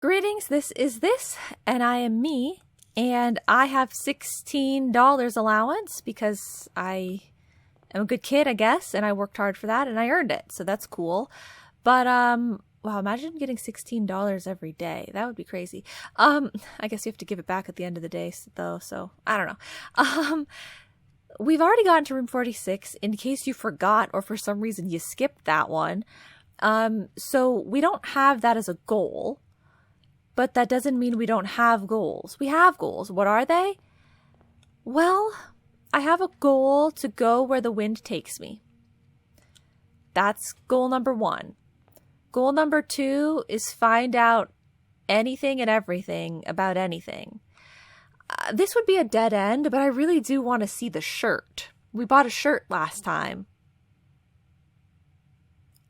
Greetings, this is this, and I am me, and I have $16 allowance because I am a good kid, I guess, and I worked hard for that, and I earned it, so that's cool. But, wow, imagine getting $16 every day. That would be crazy. I guess you have to give it back at the end of the day, though, so I don't know. We've already gotten to room 46, in case you forgot or for some reason you skipped that one. So we don't have that as a goal. But that doesn't mean we don't have goals. We have goals. What are they? Well, I have a goal to go where the wind takes me. That's goal number 1. Goal number 2 is find out anything and everything about anything. This would be a dead end, but I really do want to see the shirt. We bought a shirt last time.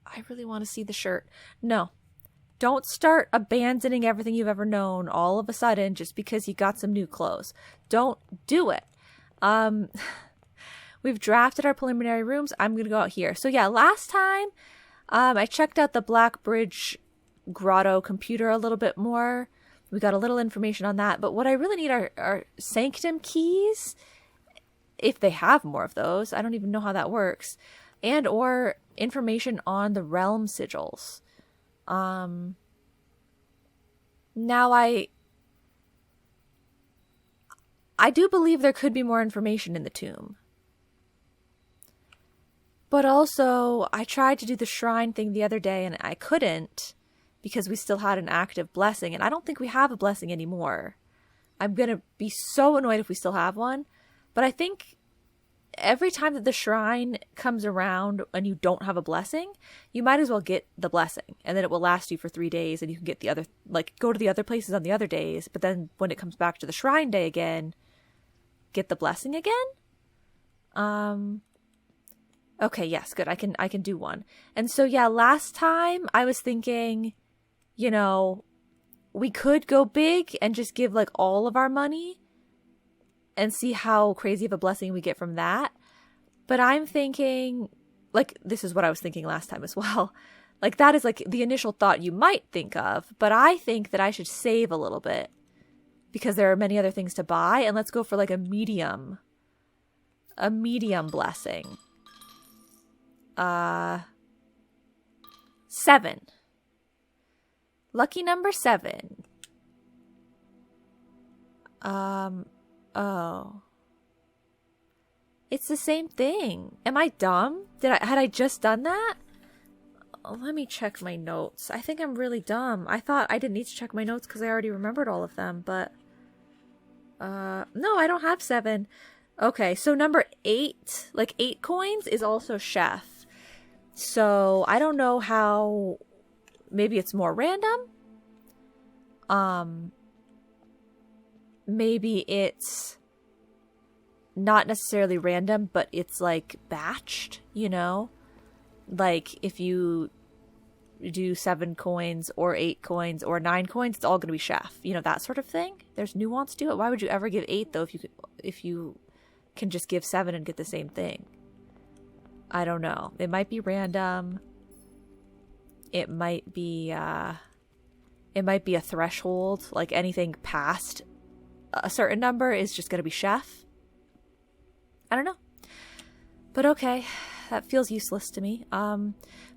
I really want to see the shirt. No. Don't start abandoning everything you've ever known all of a sudden just because you got some new clothes. Don't do it. We've drafted our preliminary rooms. I'm going to go out here. So yeah, last time I checked out the Black Bridge Grotto computer a little bit more. We got a little information on that. But what I really need are Sanctum keys, if they have more of those. I don't even know how that works. And or information on the realm sigils. Now I do believe there could be more information in the tomb. But also, I tried to do the shrine thing the other day and I couldn't because we still had an active blessing, and I don't think we have a blessing anymore. I'm going to be so annoyed if we still have one, but I think every time that the shrine comes around and you don't have a blessing, you might as well get the blessing, and then it will last you for 3 days, and you can get the other, like, go to the other places on the other days, but then when it comes back to the shrine day again, get the blessing again. Okay, yes, good. I can do one. And so yeah, last time I was thinking, you know, we could go big and just give like all of our money and see how crazy of a blessing we get from that. But I'm thinking, like, this is what I was thinking last time as well. Like, that is like the initial thought you might think of, but I think that I should save a little bit because there are many other things to buy, and let's go for like a medium blessing. 7. Lucky number 7. Oh. It's the same thing. Am I dumb? Had I just done that? Oh, let me check my notes. I think I'm really dumb. I thought I didn't need to check my notes because I already remembered all of them, but no, I don't have 7. Okay, so number 8, like 8 coins, is also chef. So I don't know how. Maybe it's more random. Maybe it's not necessarily random, but it's like batched, you know? Like if you do 7 coins or 8 coins or 9 coins, it's all going to be chef, you know, that sort of thing. There's nuance to it. Why would you ever give 8 though if you can just give 7 and get the same thing? I don't know. It might be random. It might be a threshold, like anything past a certain number is just going to be chef. I don't know. But okay, that feels useless to me.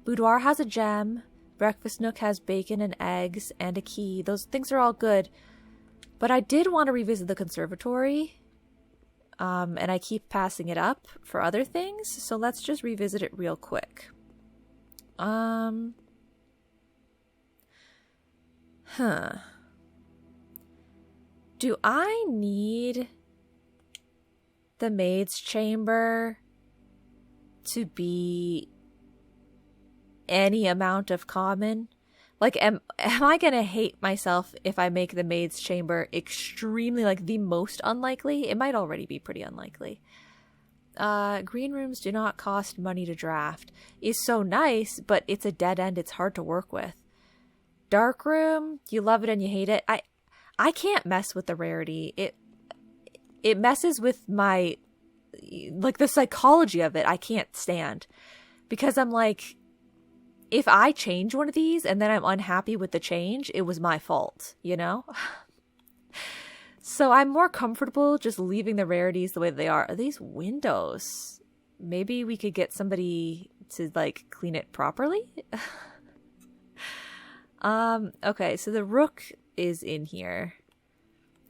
Boudoir has a gem. Breakfast Nook has bacon and eggs and a key. Those things are all good. But I did want to revisit the conservatory. And I keep passing it up for other things. So let's just revisit it real quick. Do I need the maid's chamber to be any amount of common? Like, am I gonna hate myself if I make the maid's chamber extremely, like, the most unlikely? It might already be pretty unlikely. Green rooms do not cost money to draft. Is so nice, but it's a dead end. It's hard to work with. Dark room, you love it and you hate it. I can't mess with the rarity. It messes with my, like, the psychology of it. I can't stand because I'm like, if I change one of these and then I'm unhappy with the change, it was my fault, you know? So I'm more comfortable just leaving the rarities the way they are. Are these windows? Maybe we could get somebody to like clean it properly? Okay, so the rook is in here.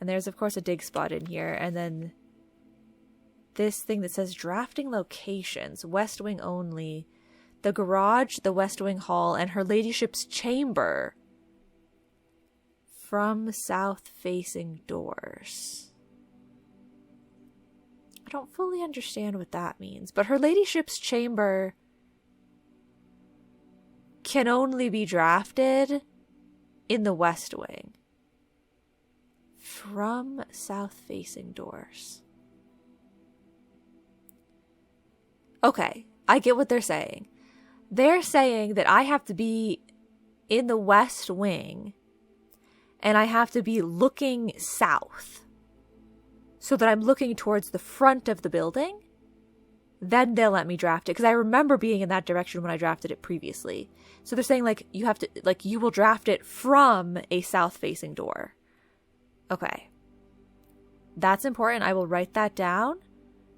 And there's of course a dig spot in here. And then this thing that says drafting locations, West Wing only. The garage, the West Wing hall, and her ladyship's chamber from south-facing doors. I don't fully understand what that means, but her ladyship's chamber can only be drafted in the West Wing from south-facing doors. Okay, I get what they're saying. They're saying that I have to be in the West Wing and I have to be looking south so that I'm looking towards the front of the building. Then they'll let me draft it because I remember being in that direction when I drafted it previously. So they're saying like you have to, like you will draft it from a south facing door. Okay. That's important. I will write that down.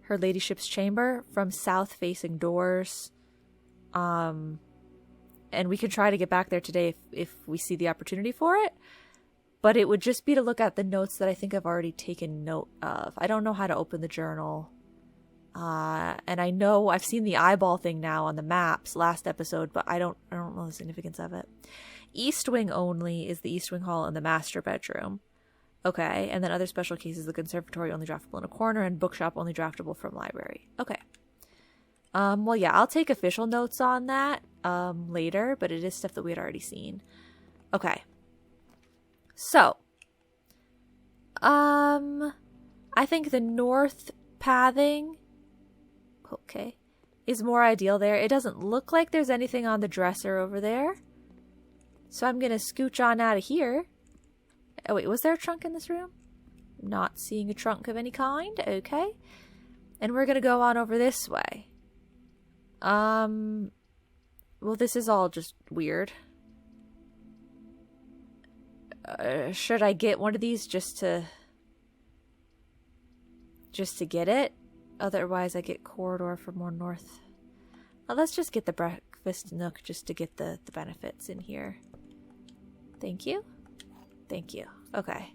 Her ladyship's chamber from south facing doors. And we can try to get back there today if we see the opportunity for it. But it would just be to look at the notes that I think I've already taken note of. I don't know how to open the journal. And I know I've seen the eyeball thing now on the maps last episode, but I don't know the significance of it. East Wing only is the East Wing hall and the master bedroom. Okay, and then other special cases, the conservatory only draftable in a corner and bookshop only draftable from library. Okay. Well, yeah, I'll take official notes on that later, but it is stuff that we had already seen. Okay. So, I think the north pathing, okay, is more ideal there. It doesn't look like there's anything on the dresser over there. So I'm going to scooch on out of here. Oh, wait, was there a trunk in this room? Not seeing a trunk of any kind. Okay. And we're going to go on over this way. Well, this is all just weird. Should I get one of these just to get it? Otherwise, I get corridor for more north. Let's just get the breakfast nook just to get the benefits in here. Thank you. Thank you. Okay.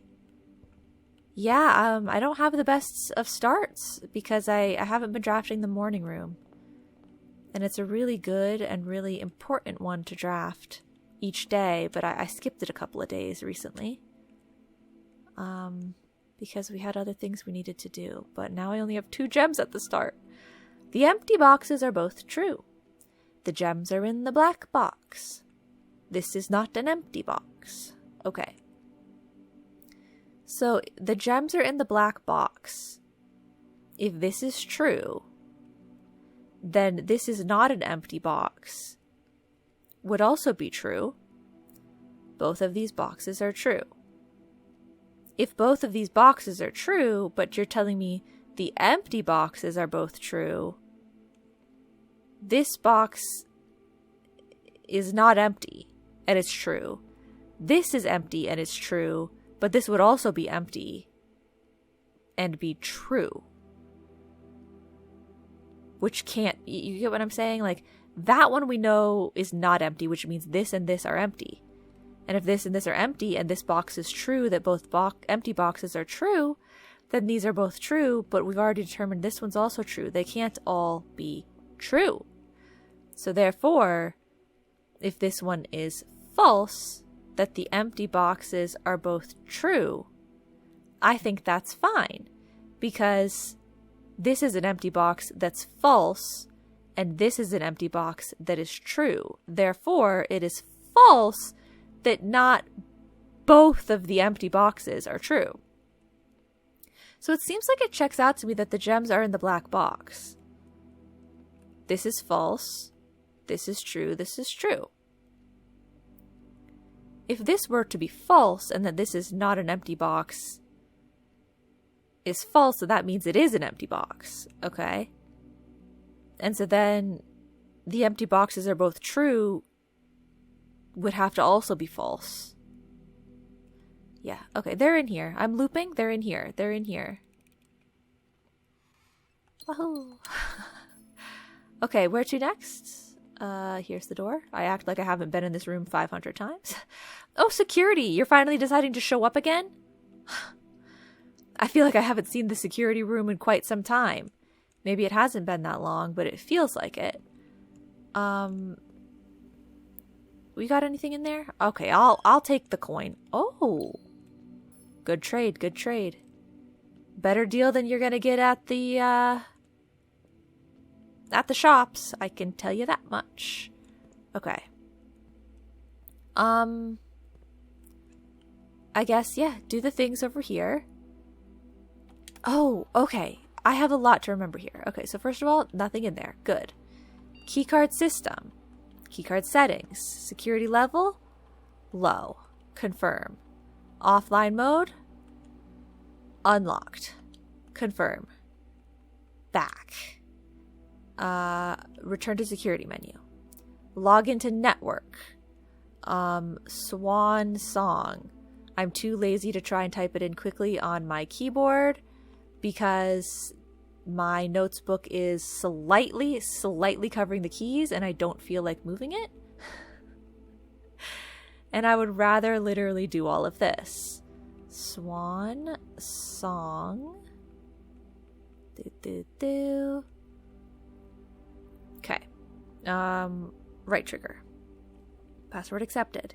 Yeah, I don't have the best of starts because I haven't been drafting the morning room. And it's a really good and really important one to draft each day, but I skipped it a couple of days recently. Because we had other things we needed to do. But now I only have 2 gems at the start. The empty boxes are both true. The gems are in the black box. This is not an empty box. Okay. So the gems are in the black box. If this is true, then this is not an empty box. Would also be true. Both of these boxes are true. If both of these boxes are true, but you're telling me the empty boxes are both true, this box is not empty and it's true. This is empty and it's true, but this would also be empty and be true. Which can't, you get what I'm saying? Like, that one we know is not empty, which means this and this are empty. And if this and this are empty, and this box is true, that both empty boxes are true, then these are both true, but we've already determined this one's also true. They can't all be true. So therefore, if this one is false, that the empty boxes are both true, I think that's fine. Because this is an empty box that's false, and this is an empty box that is true. Therefore, it is false that not both of the empty boxes are true. So it seems like it checks out to me that the gems are in the black box. This is false. This is true. This is true. If this were to be false and that this is not an empty box is false, so that means it is an empty box. Okay? And so then the empty boxes are both true would have to also be false. Yeah, okay, they're in here. I'm looping. They're in here. They're in here. Wahoo. Okay, where to next? Here's the door. I act like I haven't been in this room 500 times. Oh, security! You're finally deciding to show up again? I feel like I haven't seen the security room in quite some time. Maybe it hasn't been that long, but it feels like it. We got anything in there? Okay, I'll take the coin. Oh! Good trade, good trade. Better deal than you're gonna get at the shops, I can tell you that much. Okay. I guess, yeah, do the things over here. Oh, okay. I have a lot to remember here. Okay, so first of all, nothing in there. Good. Keycard system. Keycard settings. Security level. Low. Confirm. Offline mode. Unlocked. Confirm. Back. Return to security menu. Log into network. Swan song. I'm too lazy to try and type it in quickly on my keyboard because my notes book is slightly covering the keys and I don't feel like moving it. And I would rather literally do all of this. Swan song. Okay. Right trigger. Password accepted.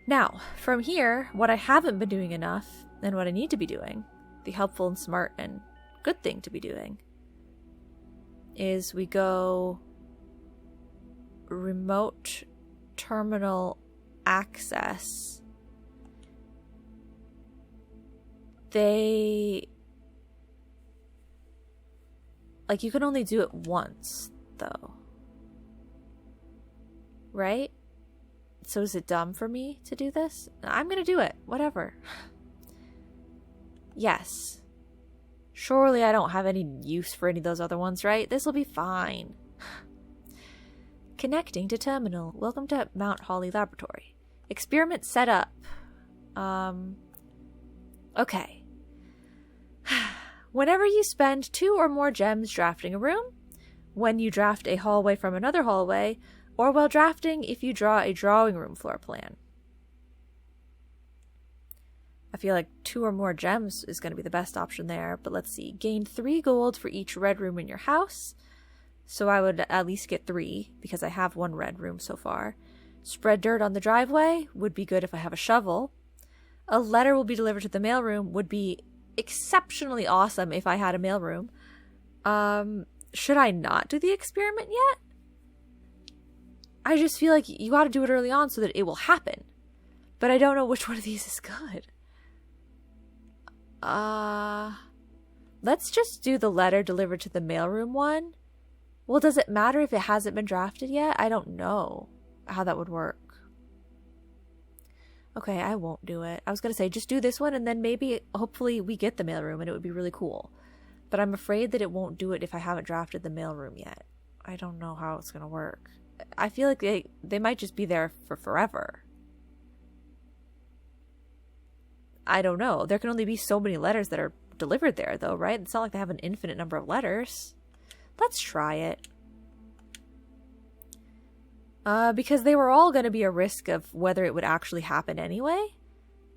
Now, from here, what I haven't been doing enough, and what I need to be doing, the helpful and smart and good thing to be doing, is we go remote terminal access. Like, you can only do it once, though. Right? So is it dumb for me to do this? I'm gonna do it. Whatever. Yes. Surely I don't have any use for any of those other ones, right? This'll be fine. Connecting to terminal. Welcome to Mount Holly Laboratory. Experiment set up. Okay. Whenever you spend 2 or more gems drafting a room, when you draft a hallway from another hallway, or while drafting if you draw a drawing room floor plan. I feel like 2 or more gems is going to be the best option there, but let's see. Gain 3 gold for each red room in your house. So I would at least get 3 because I have 1 red room so far. Spread dirt on the driveway would be good if I have a shovel. A letter will be delivered to the mailroom would be exceptionally awesome if I had a mailroom. Should I not do the experiment yet? I just feel like you got to do it early on so that it will happen. But I don't know which one of these is good. Let's just do the letter delivered to the mailroom one. Well, does it matter if it hasn't been drafted yet? I don't know how that would work. Okay, I won't do it. I was going to say, just do this one and then maybe, hopefully, we get the mailroom and it would be really cool. But I'm afraid that it won't do it if I haven't drafted the mailroom yet. I don't know how it's going to work. I feel like they might just be there for forever. I don't know. There can only be so many letters that are delivered there, though, right? It's not like they have an infinite number of letters. Let's try it. Because they were all going to be a risk of whether it would actually happen anyway.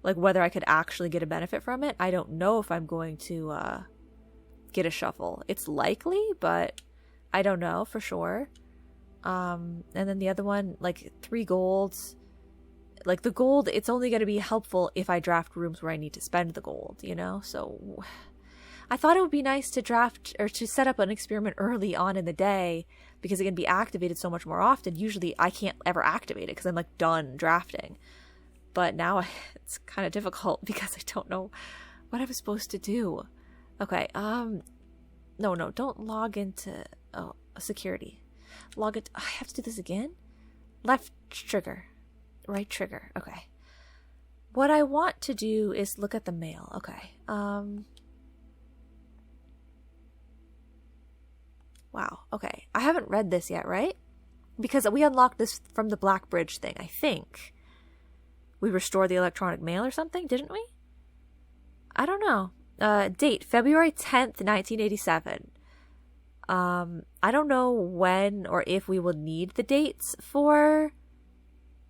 Like, whether I could actually get a benefit from it. I don't know if I'm going to get a shovel. It's likely, but I don't know for sure. And then the other one, like 3 golds. Like the gold, it's only going to be helpful if I draft rooms where I need to spend the gold, you know? So I thought it would be nice to draft or to set up an experiment early on in the day because it can be activated so much more often. Usually I can't ever activate it because I'm like done drafting. But now it's kind of difficult because I don't know what I'm supposed to do. Okay, no, don't log into security. Log it. I have to do this again? Left trigger. Right trigger. Okay. What I want to do is look at the mail. Okay. Wow. Okay. I haven't read this yet, right? because we unlocked this from the Black Bridge thing, I think. We restored the electronic mail or something, didn't we? I don't know. Date, February 10th, 1987. I don't know when or if we will need the dates for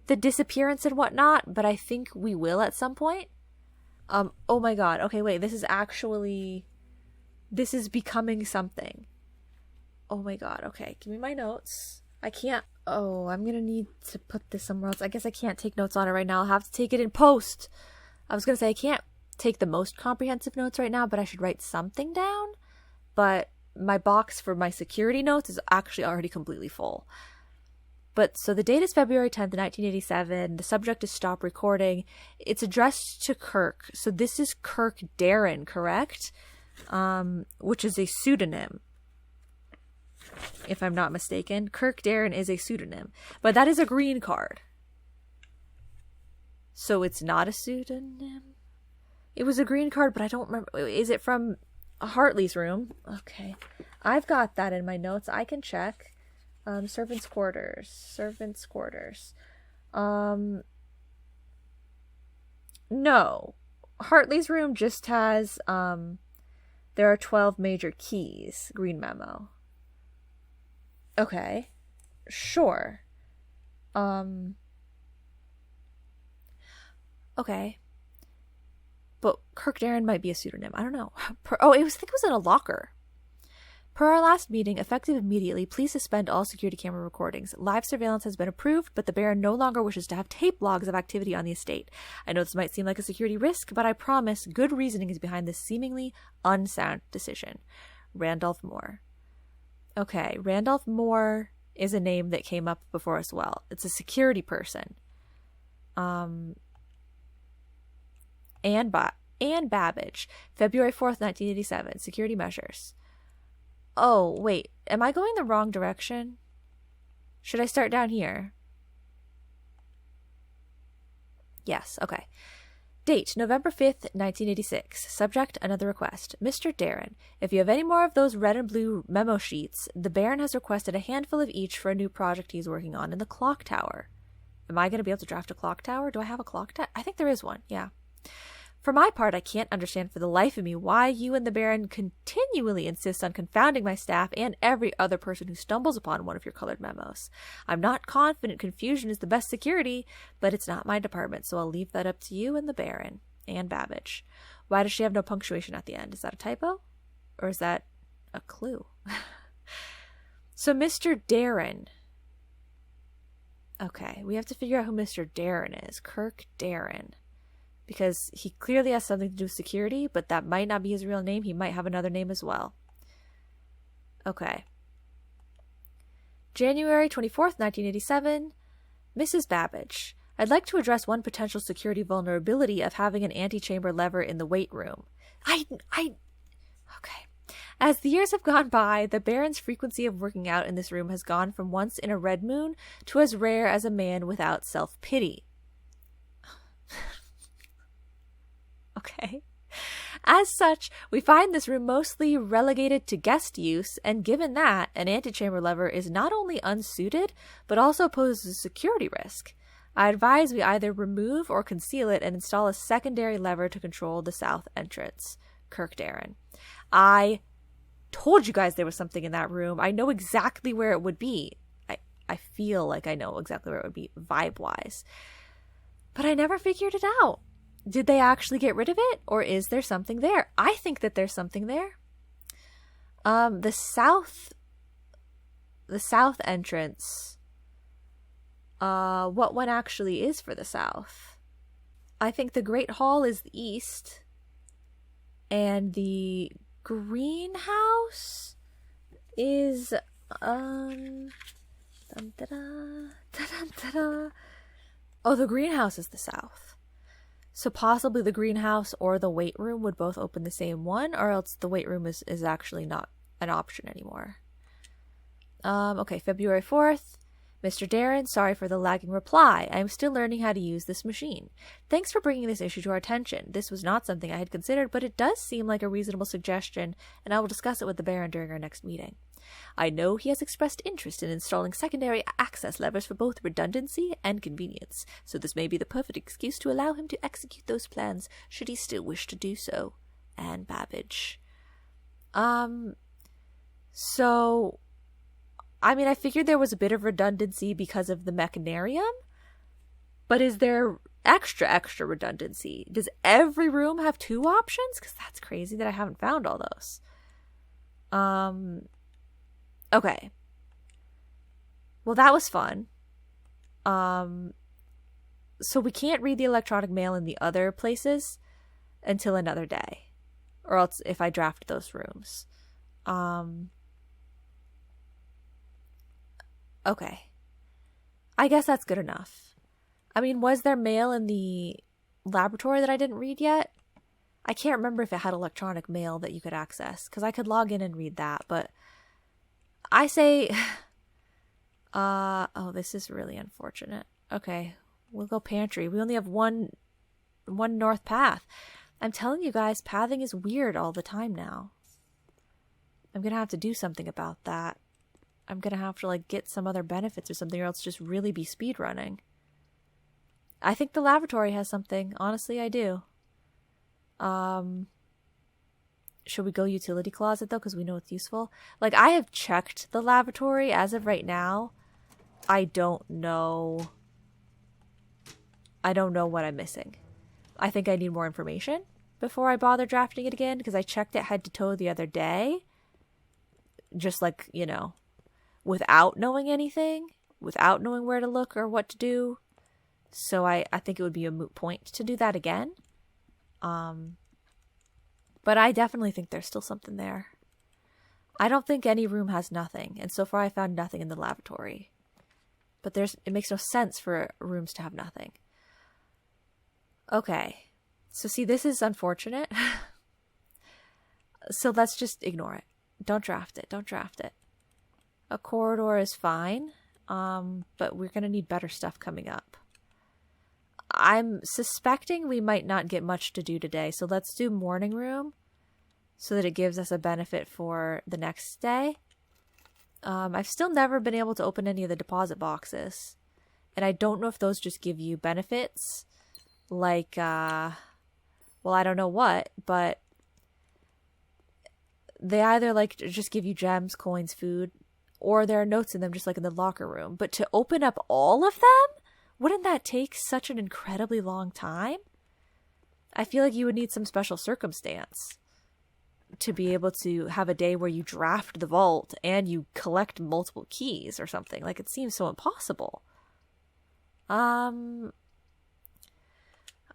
the disappearance and whatnot, but I think we will at some point. Oh my god. Okay, wait, this is becoming something. Oh my god. Okay, give me my notes. I can't. Oh, I'm gonna need to put this somewhere else. I guess I can't take notes on it right now. I'll have to take it in post. I was gonna say I can't take the most comprehensive notes right now, but I should write something down. But my box for my security notes is actually already completely full. But so the date is February 10th, 1987. The subject is stop recording. It's addressed to Kirk. So this is Kirk Darren, correct? Which is a pseudonym, if I'm not mistaken. Kirk Darren is a pseudonym, but that is a green card. So it's not a pseudonym? It was a green card, but I don't remember. Is it from Hartley's room? Okay. I've got that in my notes. I can check. Servants' quarters. No. Hartley's room just has, there are 12 major keys. Green memo. Okay. Sure. Okay. But Kirk Darren might be a pseudonym. I don't know. I think it was in a locker. Per our last meeting, effective immediately, please suspend all security camera recordings. Live surveillance has been approved, but the Baron no longer wishes to have tape logs of activity on the estate. I know this might seem like a security risk, but I promise good reasoning is behind this seemingly unsound decision. Randolph Moore. Okay, Randolph Moore is a name that came up before as well. It's a security person. Anne Babbage, February 4th, 1987. Security measures. Oh, wait. Am I going the wrong direction? Should I start down here? Yes, okay. Date, November 5th, 1986. Subject, another request. Mr. Darren, if you have any more of those red and blue memo sheets, the Baron has requested a handful of each for a new project he's working on in the clock tower. Am I going to be able to draft a clock tower? Do I have a clock tower? I think there is one, yeah. For my part, I can't understand for the life of me why you and the Baron continually insist on confounding my staff and every other person who stumbles upon one of your colored memos. I'm not confident confusion is the best security, but it's not my department, so I'll leave that up to you and the Baron. Anne Babbage. Why does she have no punctuation at the end? Is that a typo? Or is that a clue? So Mr. Darren. Okay, we have to figure out who Mr. Darren is. Kirk Darren. Because he clearly has something to do with security, but that might not be his real name. He might have another name as well. Okay. January 24th, 1987. Mrs. Babbage. I'd like to address one potential security vulnerability of having an antechamber lever in the weight room. Okay. As the years have gone by, the Baron's frequency of working out in this room has gone from once in a red moon to as rare as a man without self-pity. Okay. As such, we find this room mostly relegated to guest use, and given that, an antechamber lever is not only unsuited, but also poses a security risk. I advise we either remove or conceal it and install a secondary lever to control the south entrance. Kirk Darren. I told you guys there was something in that room. I know exactly where it would be. I feel like I know exactly where it would be, vibe-wise. But I never figured it out. Did they actually get rid of it, or is there something there? I think that there's something there. The south entrance. What one actually is for the south? I think the Great Hall is the east, and the greenhouse is Oh, the greenhouse is the south. So possibly the greenhouse or the weight room would both open the same one, or else the weight room is actually not an option anymore. Okay, February 4th. Mr. Darren, sorry for the lagging reply. I am still learning how to use this machine. Thanks for bringing this issue to our attention. This was not something I had considered, but it does seem like a reasonable suggestion, and I will discuss it with the Baron during our next meeting. I know he has expressed interest in installing secondary access levers for both redundancy and convenience, so this may be the perfect excuse to allow him to execute those plans, should he still wish to do so. Anne Babbage. So, I mean, I figured there was a bit of redundancy because of the mechanarium, but is there extra redundancy? Does every room have 2 options? Because that's crazy that I haven't found all those. Okay. Well, that was fun. So we can't read the electronic mail in the other places until another day. Or else if I draft those rooms. Okay. I guess that's good enough. I mean, was there mail in the laboratory that I didn't read yet? I can't remember if it had electronic mail that you could access, because I could log in and read that, but I say, oh, this is really unfortunate. Okay, we'll go pantry. We only have one north path. I'm telling you guys, pathing is weird all the time now. I'm going to have to do something about that. I'm going to have to, like, get some other benefits or something, or else just really be speedrunning. I think the lavatory has something. Honestly, I do. Should we go utility closet, though, because we know it's useful? Like, I have checked the lavatory. As of right now, I don't know what I'm missing. I think I need more information before I bother drafting it again, because I checked it head to toe the other day. Just like, you know, without knowing anything, without knowing where to look or what to do. So I think it would be a moot point to do that again. But I definitely think there's still something there. I don't think any room has nothing, and so far I found nothing in the lavatory. But it makes no sense for rooms to have nothing. Okay. So see, this is unfortunate. So let's just ignore it. Don't draft it. Don't draft it. A corridor is fine, but we're going to need better stuff coming up. I'm suspecting we might not get much to do today, so let's do morning room so that it gives us a benefit for the next day. I've still never been able to open any of the deposit boxes, and I don't know if those just give you benefits, like, well, I don't know what, but they either, like, just give you gems, coins, food, or there are notes in them just like in the locker room. But to open up all of them? Wouldn't that take such an incredibly long time? I feel like you would need some special circumstance to be able to have a day where you draft the vault and you collect multiple keys or something. Like, it seems so impossible. I'll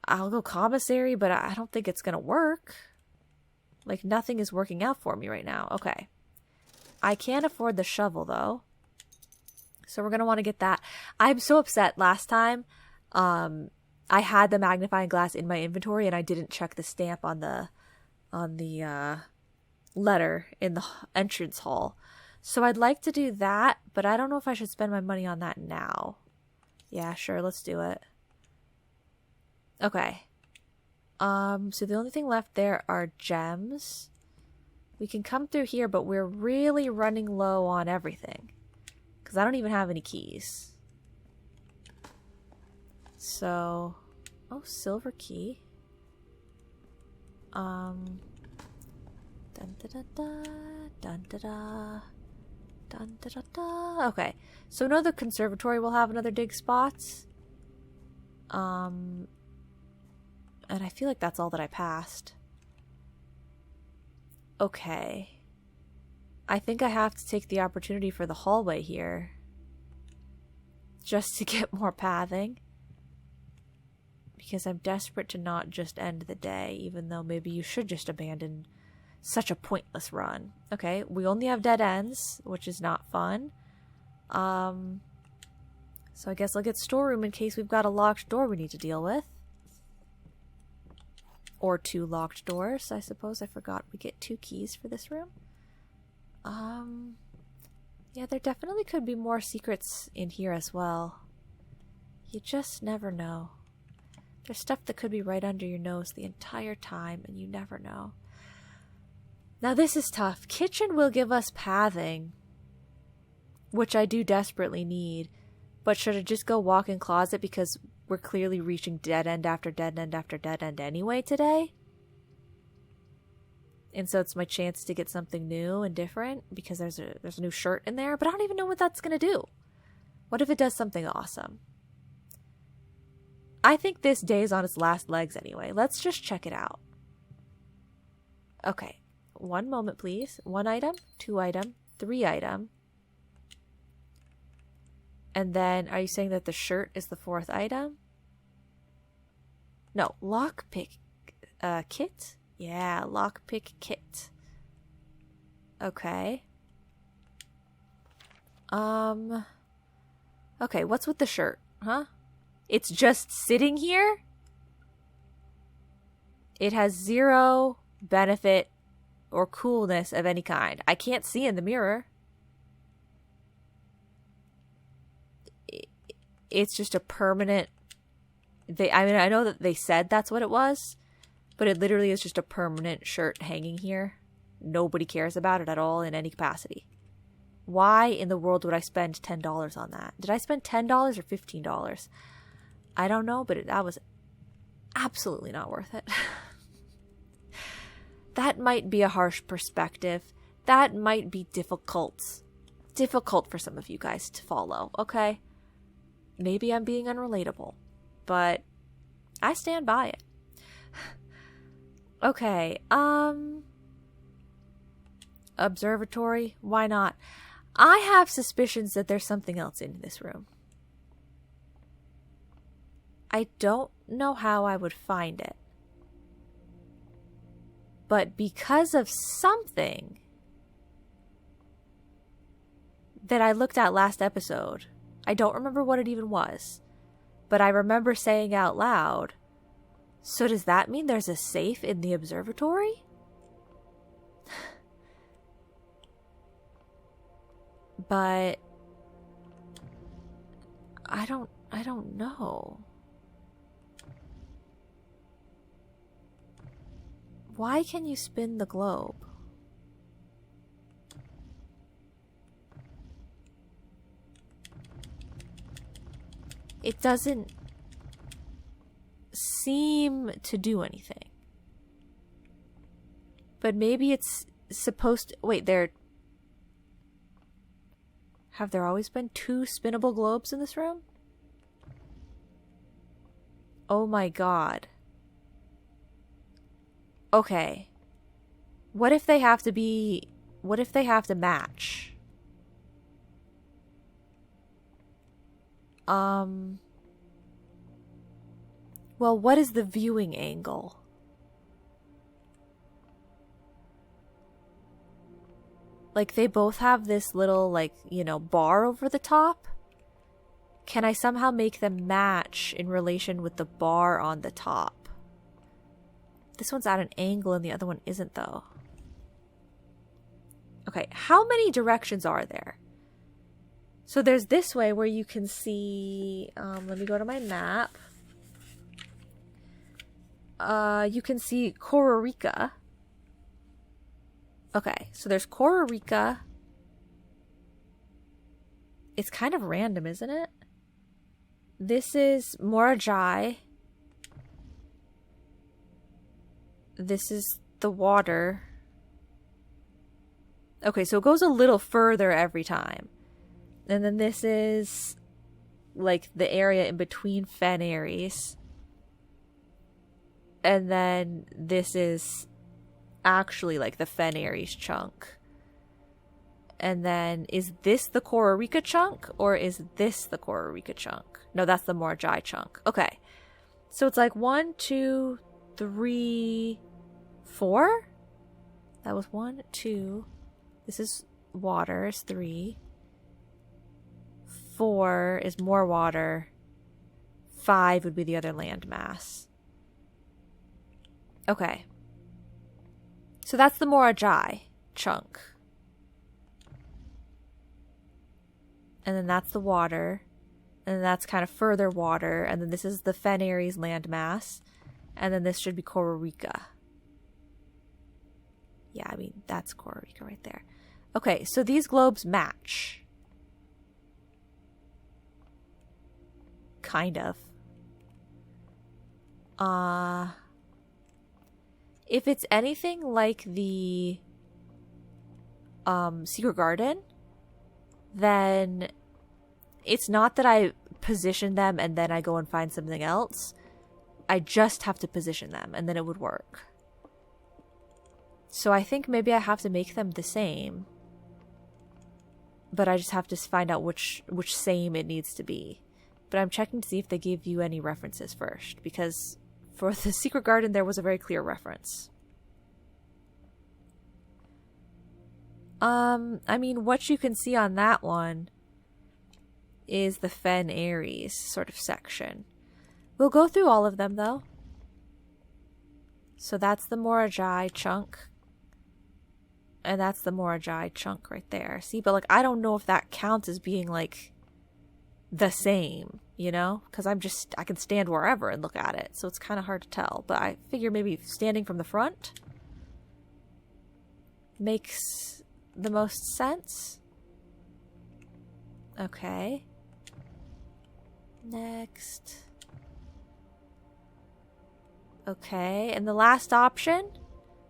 go commissary, but I don't think it's going to work. Like, nothing is working out for me right now. Okay. I can't afford the shovel, though. So we're going to want to get that. I'm so upset. Last time, I had the magnifying glass in my inventory and I didn't check the stamp on the letter in the entrance hall. So I'd like to do that, but I don't know if I should spend my money on that now. Yeah, sure, let's do it. Okay. So the only thing left there are gems. We can come through here, but we're really running low on everything. Because I don't even have any keys. So, oh, silver key. Dun da da da, dun da da, dun da da da. Okay, so no, the conservatory will have another dig spots. And I feel like that's all that I passed. Okay. I think I have to take the opportunity for the hallway here. Just to get more pathing. Because I'm desperate to not just end the day, even though maybe you should just abandon such a pointless run. Okay, we only have dead ends, which is not fun. So I guess I'll get storeroom in case we've got a locked door we need to deal with. Or 2 locked doors, I suppose. I forgot we get 2 keys for this room. Yeah, there definitely could be more secrets in here as well. You just never know. There's stuff that could be right under your nose the entire time, and you never know. Now this is tough. Kitchen will give us pathing, which I do desperately need. But should I just go walk-in closet because we're clearly reaching dead end after dead end after dead end anyway today? And so it's my chance to get something new and different because there's a new shirt in there, but I don't even know what that's going to do. What if it does something awesome? I think this day is on its last legs anyway. Let's just check it out. Okay. 1 moment, please. 1 item, 2 item, 3 item. And then, are you saying that the shirt is the 4th item? No, lockpick kit? Yeah, lockpick kit. Okay. Okay, what's with the shirt? Huh? It's just sitting here? It has 0 benefit or coolness of any kind. I can't see in the mirror. It's just a permanent... I know that they said that's what it was, but it literally is just a permanent shirt hanging here. Nobody cares about it at all in any capacity. Why in the world would I spend $10 on that? Did I spend $10 or $15? I don't know, but that was absolutely not worth it. That might be a harsh perspective. That might be difficult for some of you guys to follow, okay? Maybe I'm being unrelatable, but I stand by it. Okay, observatory, why not? I have suspicions that there's something else in this room. I don't know how I would find it. But because of something that I looked at last episode, I don't remember what it even was, but I remember saying out loud, so does that mean there's a safe in the observatory? But I don't know. Why can you spin the globe? It doesn't seem to do anything. But maybe it's supposed to... Wait, have there always been 2 spinnable globes in this room? Oh my god. Okay. What if they have to be... What if they have to match? Well, what is the viewing angle? Like, they both have this little, like, you know, bar over the top. Can I somehow make them match in relation with the bar on the top? This one's at an angle and the other one isn't, though. Okay, how many directions are there? So there's this way where you can see... let me go to my map. You can see Costa Rica. Okay, so there's Costa Rica. It's kind of random, isn't it? This is Morajai. This is the water. Okay, so it goes a little further every time. And then this is like the area in between Fen Aries. And then this is actually like the Fen Aries chunk. And then is this the Costa Rica chunk or is this the Costa Rica chunk? No, that's the Morajai chunk. Okay. So it's like 1, 2, 3, 4. That was 1, 2. This is water is 3. 4 is more water. 5 would be the other landmass. Okay. So that's the Morajai chunk. And then that's the water. And then that's kind of further water. And then this is the Fen Aries landmass. And then this should be Costa Rica. Yeah, I mean, that's Costa Rica right there. Okay, so these globes match. Kind of. If it's anything like the Secret Garden, then it's not that I position them and then I go and find something else. I just have to position them and then it would work. So I think maybe I have to make them the same. But I just have to find out which same it needs to be. But I'm checking to see if they give you any references first. Because for the Secret Garden, there was a very clear reference. I mean, what you can see on that one is the Fen Aries sort of section. We'll go through all of them, though. So that's the Morajai chunk. And that's the Morajai chunk right there. See, but like, I don't know if that counts as being like the same, you know? Because I can stand wherever and look at it. So it's kind of hard to tell. But I figure maybe standing from the front makes the most sense. Okay. Next. Okay, and the last option,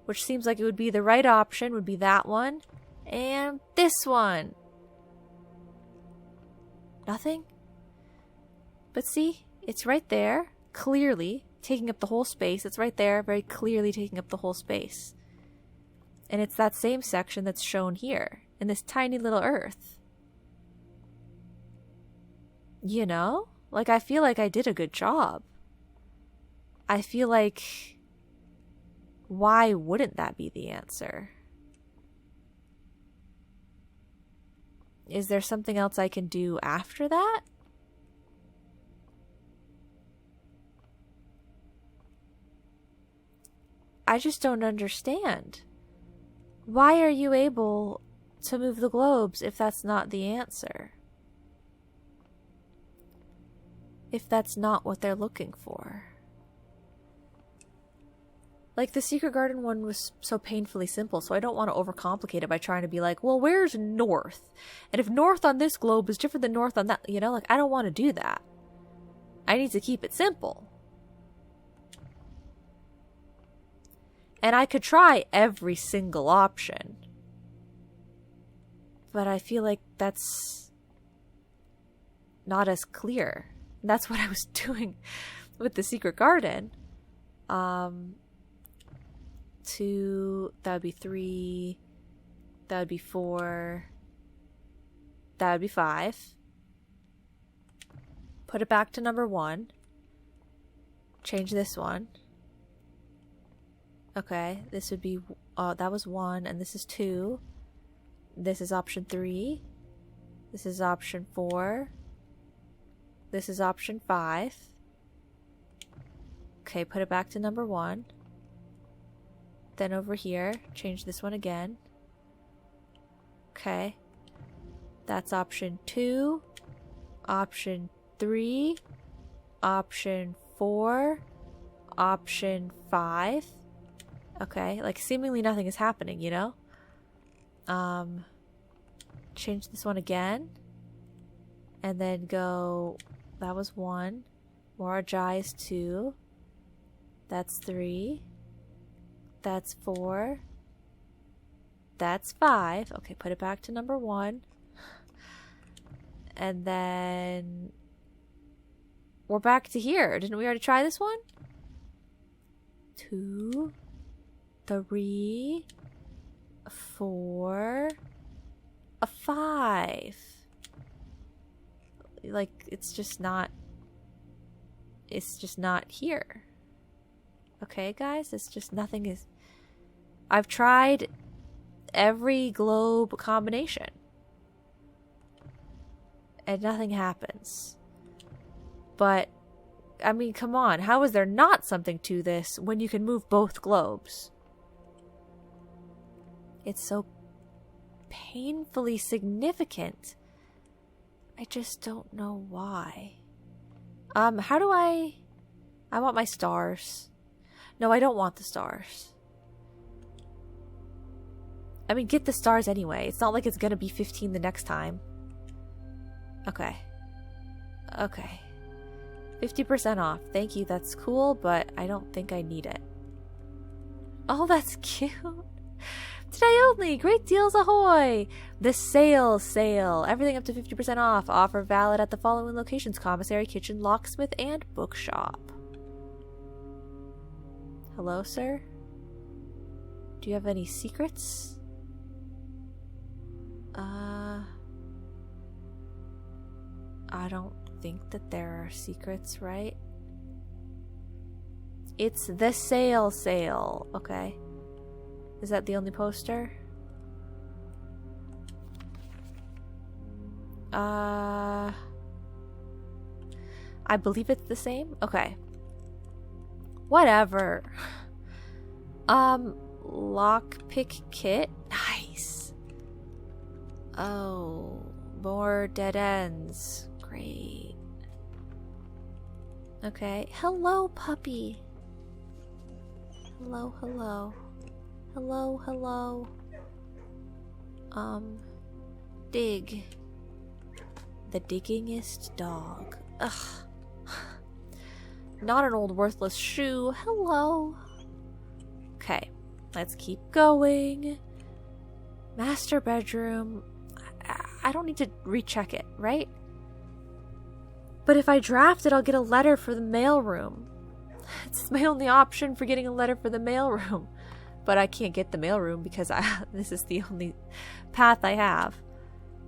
which seems like it would be the right option, would be that one. And this one. Nothing? But see, it's right there, clearly taking up the whole space. It's right there, very clearly taking up the whole space. And it's that same section that's shown here, in this tiny little earth. You know? Like, I feel like I did a good job. I feel like, why wouldn't that be the answer? Is there something else I can do after that? I just don't understand. Why are you able to move the globes if that's not the answer? If that's not what they're looking for. Like, the Secret Garden one was so painfully simple, so I don't want to overcomplicate it by trying to be like, well, where's north? And if north on this globe is different than north on that, you know, like, I don't want to do that. I need to keep it simple. And I could try every single option. But I feel like that's not as clear. And that's what I was doing with the Secret Garden. That would be 3, that would be 4, that would be 5. Put it back to number 1. Change this one. Okay, this would be, that was 1, and this is 2. This is option 3. This is option 4. This is option 5. Okay, put it back to number 1. Then over here, change this one again. Okay. That's option 2, option 3, option 4, option 5. Okay, like seemingly nothing is happening, you know? Change this one again. And then go, that was 1. Morajai is 2. That's 3. That's 4. That's 5. Okay, put it back to number 1. And then we're back to here. Didn't we already try this one? 2, 3, 4, 5. Like, it's just not here. Okay, guys, it's just nothing is. I've tried every globe combination and nothing happens. But I mean, come on, how is there not something to this when you can move both globes? It's so painfully significant. I just don't know why. How do I want my stars. No, I don't want the stars. I mean, get the stars anyway. It's not like it's gonna be 15 the next time. Okay. Okay. 50% off. Thank you, that's cool, but I don't think I need it. Oh, that's cute. Today only! Great deals ahoy! The sale. Everything up to 50% off. Offer valid at the following locations: commissary, kitchen, locksmith, and bookshop. Hello, sir? Do you have any secrets? I don't think that there are secrets, right? It's the sale. Okay. Is that the only poster? I believe it's the same. Okay. Whatever. Lockpick kit. Nice. Oh, more dead ends. Great. Okay. Hello, puppy. Hello. Dig. The diggingest dog. Ugh. Not an old worthless shoe. Hello. Okay. Let's keep going. Master bedroom. I don't need to recheck it, right? But if I draft it, I'll get a letter for the mailroom. It's my only option for getting a letter for the mailroom. But I can't get the mailroom because this is the only path I have.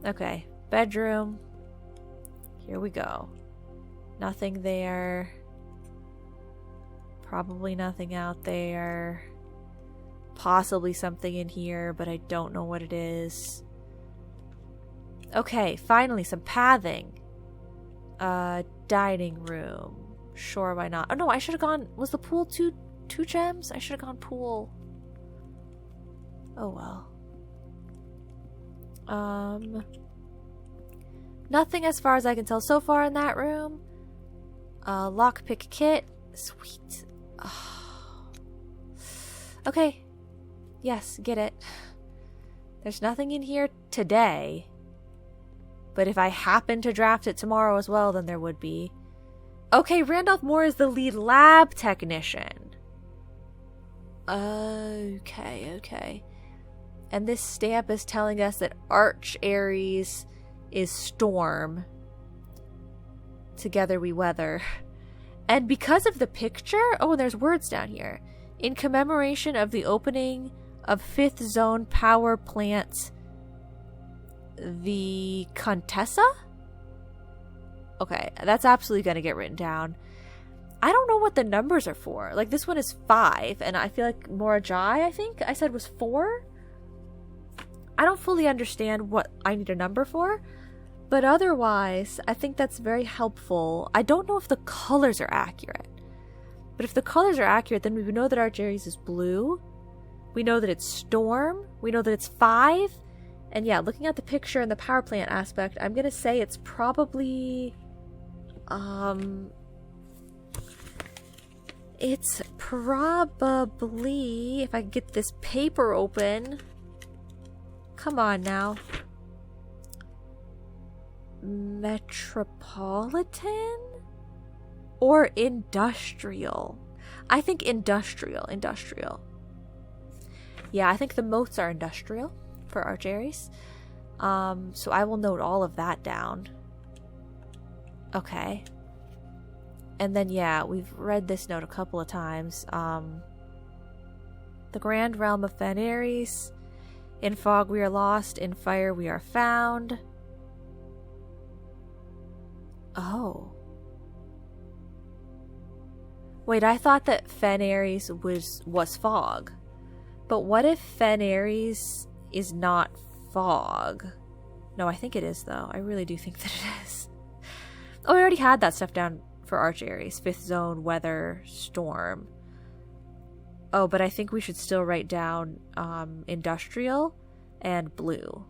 Okay, bedroom. Here we go. Nothing there. Probably nothing out there. Possibly something in here, but I don't know what it is. Okay, finally some pathing. Dining room. Sure, why not? Oh no, I should have gone. Was the pool two gems? I should have gone pool. Oh well. Nothing as far as I can tell so far in that room. Lockpick kit. Sweet. Oh. Okay. Yes, get it. There's nothing in here today. But if I happen to draft it tomorrow as well, then there would be. Okay, Randolph Moore is the lead lab technician. Okay. And this stamp is telling us that Arch Aries is Storm. Together we weather. And because of the picture, oh, and there's words down here. In commemoration of the opening of 5th Zone Power Plant, the Contessa? Okay, that's absolutely going to get written down. I don't know what the numbers are for. Like, this one is 5, and I feel like Morajai, I think I said was 4? I don't fully understand what I need a number for, but otherwise, I think that's very helpful. I don't know if the colors are accurate. But if the colors are accurate, then we know that Arch Aries is blue. We know that it's Storm. We know that it's 5. And yeah, looking at the picture and the power plant aspect, I'm going to say it's probably... It's probably... If I can get this paper open... Come on now. Metropolitan? Or industrial? I think industrial. Yeah, I think the moats are industrial for Arch Aries. So I will note all of that down. Okay. And then, yeah, we've read this note a couple of times. The Grand Realm of Fen Aries. In fog we are lost, in fire we are found. Oh. Wait, I thought that Fen Aries was fog. But what if Fen Aries is not fog? No, I think it is, though. I really do think that it is. Oh, I already had that stuff down for Arch Aries. 5th Zone, Weather, Storm. Oh, but I think we should still write down Industrial and Blue.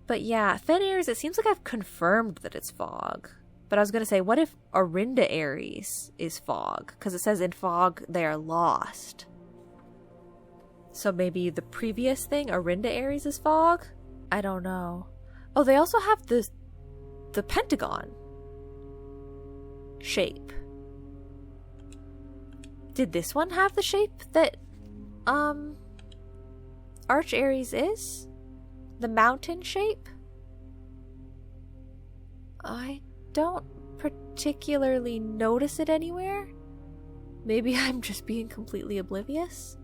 But yeah, Fen Aries, it seems like I've confirmed that it's fog. But I was going to say, what if Orinda Aries is fog? Because it says in fog they are lost. So maybe the previous thing, Arinda Aries' fog? I don't know. Oh, they also have the pentagon shape. Did this one have the shape that Arch Aries is? The mountain shape? I don't particularly notice it anywhere. Maybe I'm just being completely oblivious?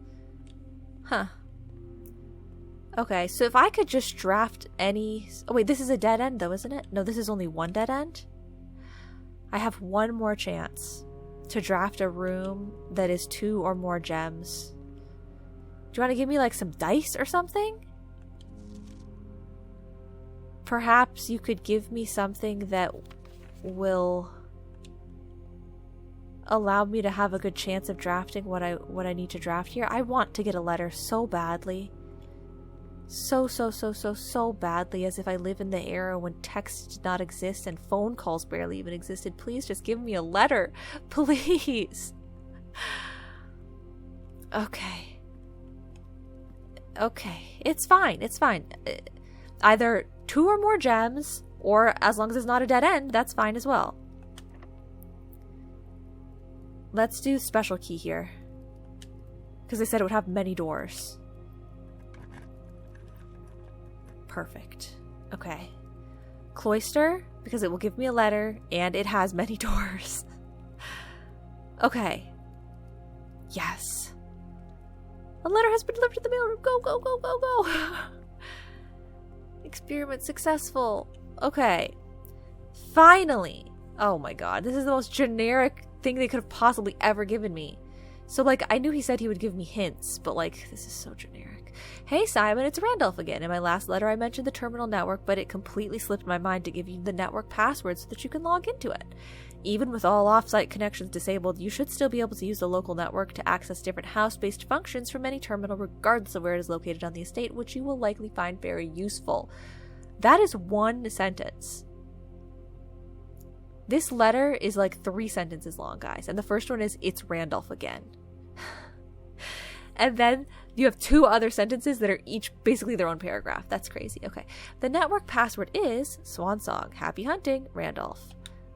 Huh. Okay, so if I could just draft any... Oh wait, this is a dead end though, isn't it? No, this is only one dead end. I have one more chance to draft a room that is 2 or more gems. Do you want to give me like some dice or something? Perhaps you could give me something that will allow me to have a good chance of drafting what I need to draft here. I want to get a letter so badly. So badly, as if I live in the era when text did not exist and phone calls barely even existed. Please just give me a letter. Please. Okay. Okay. It's fine. It's fine. Either 2 or more gems, or as long as it's not a dead end, that's fine as well. Let's do special key here. Because they said it would have many doors. Perfect. Okay. Cloister, because it will give me a letter, and it has many doors. Okay. Yes. A letter has been delivered to the mailroom. Go, go, go, go, go. Experiment successful. Okay. Finally. Oh my god. This is the most generic thing they could have possibly ever given me. So, like, I knew he said he would give me hints, but, like, this is so generic. Hey, Simon, it's Randolph again. In my last letter, I mentioned the terminal network, but it completely slipped my mind to give you the network password so that you can log into it. Even with all off-site connections disabled, you should still be able to use the local network to access different house-based functions from any terminal, regardless of where it is located on the estate, which you will likely find very useful. That is one sentence. This letter is like 3 sentences long, guys. And the first one is, it's Randolph again. And then you have 2 other sentences that are each basically their own paragraph. That's crazy. Okay. The network password is Swan Song. Happy hunting, Randolph.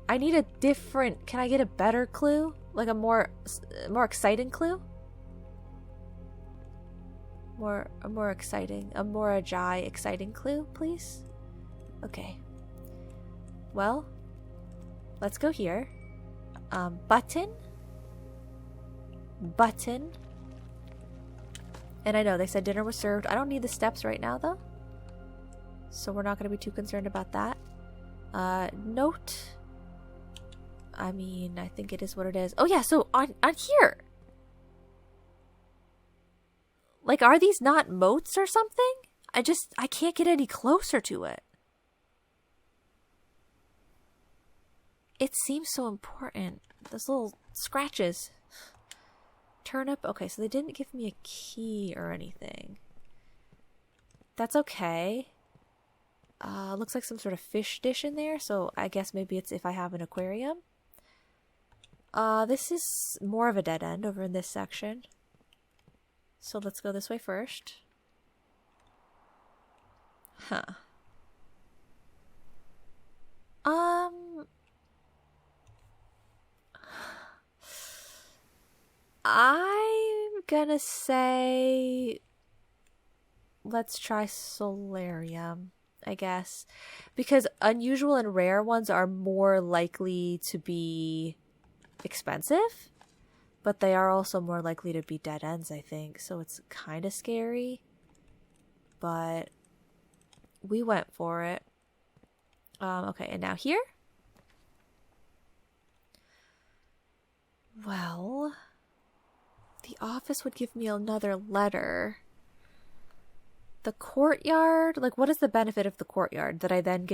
I need a different... Can I get a better clue? Like a more exciting clue? A more exciting clue, please? Okay. Well, let's go here. Button. And I know they said dinner was served. I don't need the steps right now, though. So we're not going to be too concerned about that. Note. I mean, I think it is what it is. Oh, yeah, so on here. Like, are these not moats or something? I can't get any closer to it. It seems so important. Those little scratches. Turnip. Okay, so they didn't give me a key or anything. That's okay. Looks like some sort of fish dish in there, so I guess maybe it's if I have an aquarium. This is more of a dead end over in this section. So let's go this way first. Huh. I'm gonna say let's try solarium, I guess. Because unusual and rare ones are more likely to be expensive, but they are also more likely to be dead ends, I think. So it's kind of scary, but we went for it. Okay, and now here? Well, the office would give me another letter. The courtyard? Like, what is the benefit of the courtyard? That I then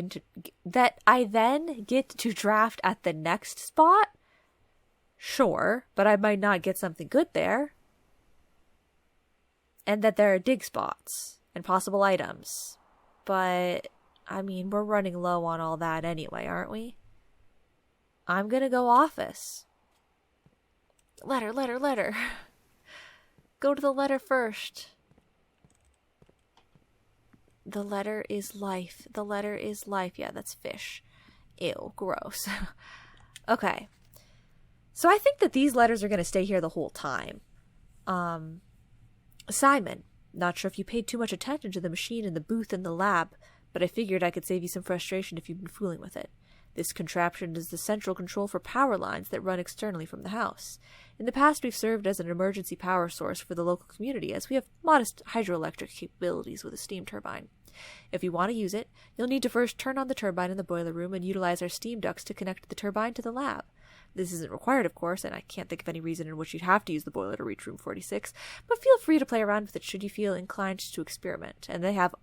get to draft at the next spot? Sure, but I might not get something good there. And that there are dig spots and possible items. But, I mean, we're running low on all that anyway, aren't we? I'm gonna go office. Letter. Go to the letter first. The letter is life. The letter is life. Yeah, that's fish. Ew, gross. Okay. So I think that these letters are going to stay here the whole time. Simon, not sure if you paid too much attention to the machine in the booth in the lab, but I figured I could save you some frustration if you've been fooling with it. This contraption is the central control for power lines that run externally from the house. In the past, we've served as an emergency power source for the local community, as we have modest hydroelectric capabilities with a steam turbine. If you want to use it, you'll need to first turn on the turbine in the boiler room and utilize our steam ducts to connect the turbine to the lab. This isn't required, of course, and I can't think of any reason in which you'd have to use the boiler to reach room 46, but feel free to play around with it should you feel inclined to experiment. And they have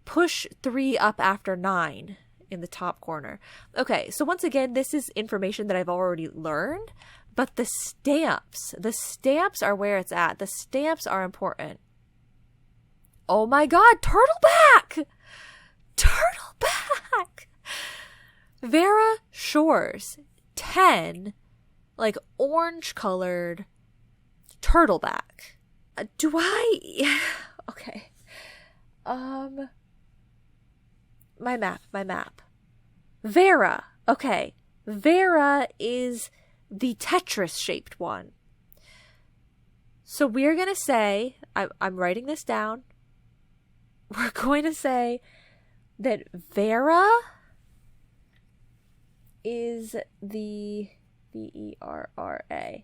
push 3 up after 9 in the top corner. Okay, so once again, this is information that I've already learned, but the stamps are where it's at. The stamps are important. Oh my god, Turtleback! Turtleback! Vera Shores, 10, like orange-colored Turtleback. Do I... Okay. My map. Vera. Okay. Vera is the Tetris-shaped one. So we're going to say, I'm writing this down. We're going to say that Vera is the Verra.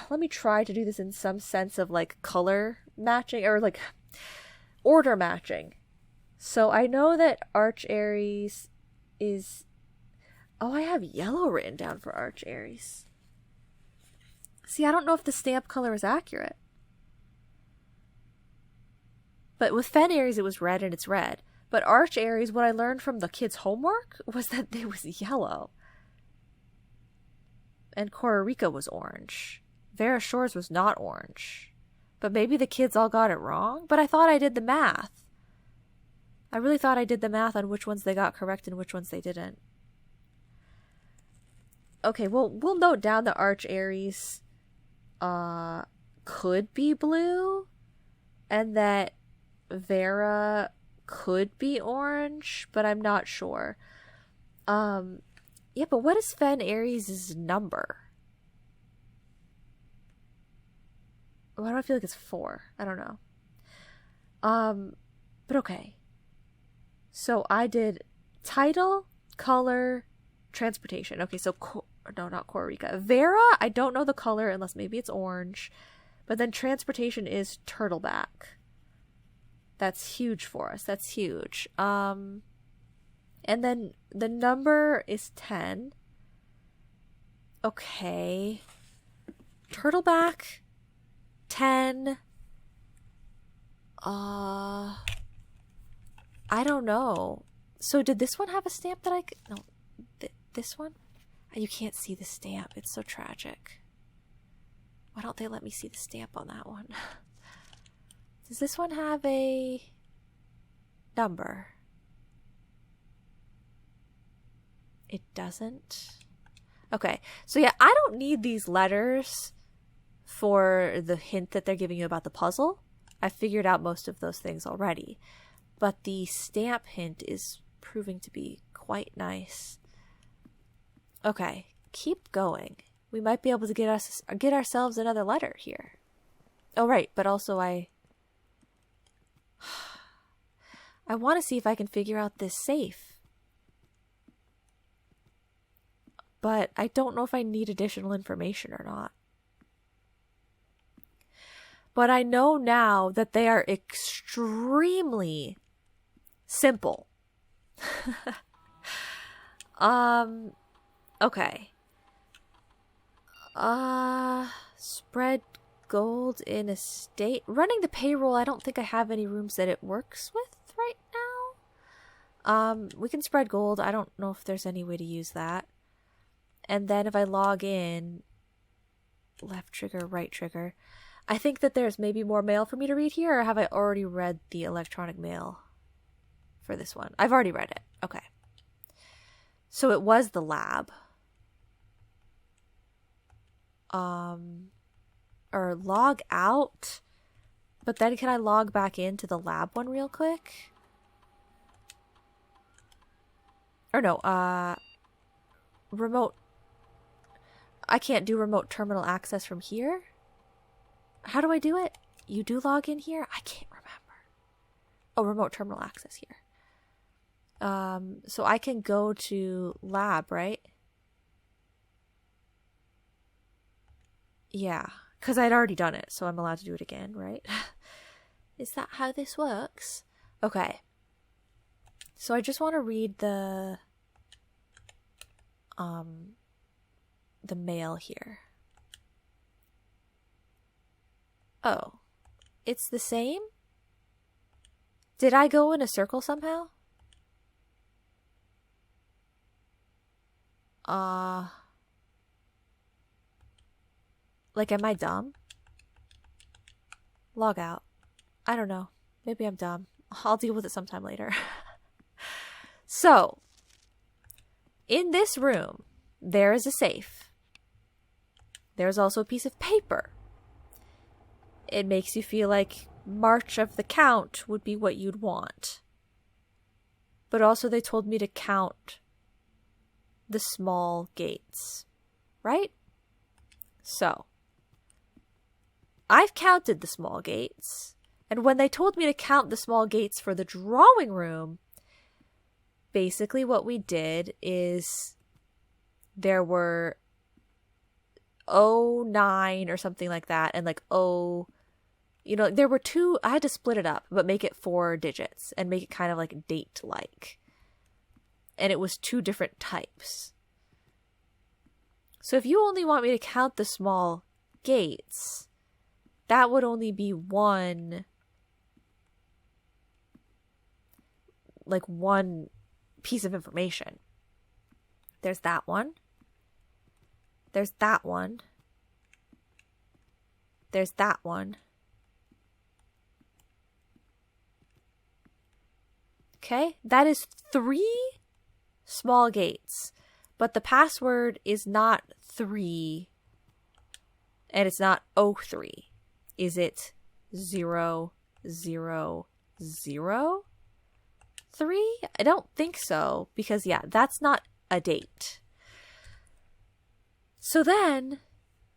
Let me try to do this in some sense of like color matching or like order matching. So I know that Arch Aries is... Oh, I have yellow written down for Arch Aries. See, I don't know if the stamp color is accurate. But with Fen Aries, it was red and it's red. But Arch Aries, what I learned from the kids' homework was that it was yellow. And Kororika was orange. Vera Shores was not orange. But maybe the kids all got it wrong? But I thought I did the math. I really thought I did the math on which ones they got correct and which ones they didn't. Okay, well, we'll note down that Arch Aries could be blue. And that Vera could be orange, but I'm not sure. Yeah, but what is Fen Aries' number? Why do I feel like it's 4? I don't know. But okay. So I did title, color, transportation. Okay, so no, not Kororika. Vera, I don't know the color unless maybe it's orange. But then transportation is Turtleback. That's huge for us. That's huge. And then the number is 10. Okay. Turtleback, 10. I don't know. So did this one have a stamp that I could... No. This one? You can't see the stamp. It's so tragic. Why don't they let me see the stamp on that one? Does this one have a number? It doesn't. Okay. So yeah, I don't need these letters for the hint that they're giving you about the puzzle. I figured out most of those things already. But the stamp hint is proving to be quite nice. Okay. Keep going. We might be able to get ourselves another letter here. Oh, right. But also I want to see if I can figure out this safe. But I don't know if I need additional information or not. But I know now that they are extremely simple. Okay. Spread gold in a state. Running the payroll, I don't think I have any rooms that it works with right now. We can spread gold. I don't know if there's any way to use that. And then if I log in, left trigger, right trigger. I think that there's maybe more mail for me to read here, or have I already read the electronic mail for this one? I've already read it. Okay. So it was the lab. Or log out. But then can I log back into the lab one real quick? Or no, remote. I can't do remote terminal access from here? How do I do it? You do log in here? I can't remember. Oh, remote terminal access here. So I can go to lab, right? Yeah, because I'd already done it, so I'm allowed to do it again, right? Is that how this works? Okay. So I just want to read the mail here. Oh. It's the same? Did I go in a circle somehow? Like, am I dumb? Log out. I don't know. Maybe I'm dumb. I'll deal with it sometime later. So, in this room, there is a safe. There's also a piece of paper. It makes you feel like March of the Count would be what you'd want. But also they told me to count the small gates. Right? So, I've counted the small gates. And when they told me to count the small gates for the drawing room, basically what we did is there were 09 or something like that, and like there were two. I had to split it up, but make it 4 digits and make it kind of like date-like. And it was 2 different types. So if you only want me to count the small gates, that would only be one piece of information. There's that one. There's that one. There's that one. Okay, that is 3 small gates. But the password is not 3. And it's not 03. Is it 000 3? I don't think so. Because, yeah, that's not a date. So then,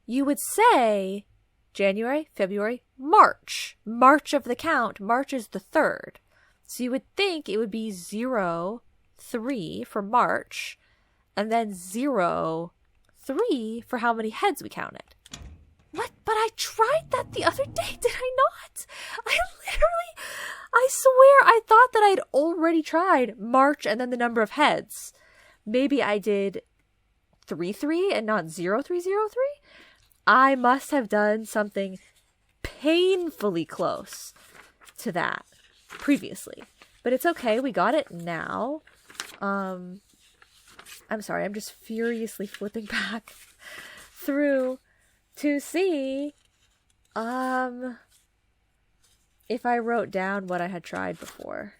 you would say January, February, March. March of the count. March is the 3rd. So you would think it would be 03 for March, and then 03 for how many heads we counted. What? But I tried that the other day, did I not? I swear I thought that I'd already tried March and then the number of heads. Maybe I did 33 and not 0303? I must have done something painfully close to that previously. But it's okay, we got it now. I'm sorry, I'm just furiously flipping back through to see if I wrote down what I had tried before.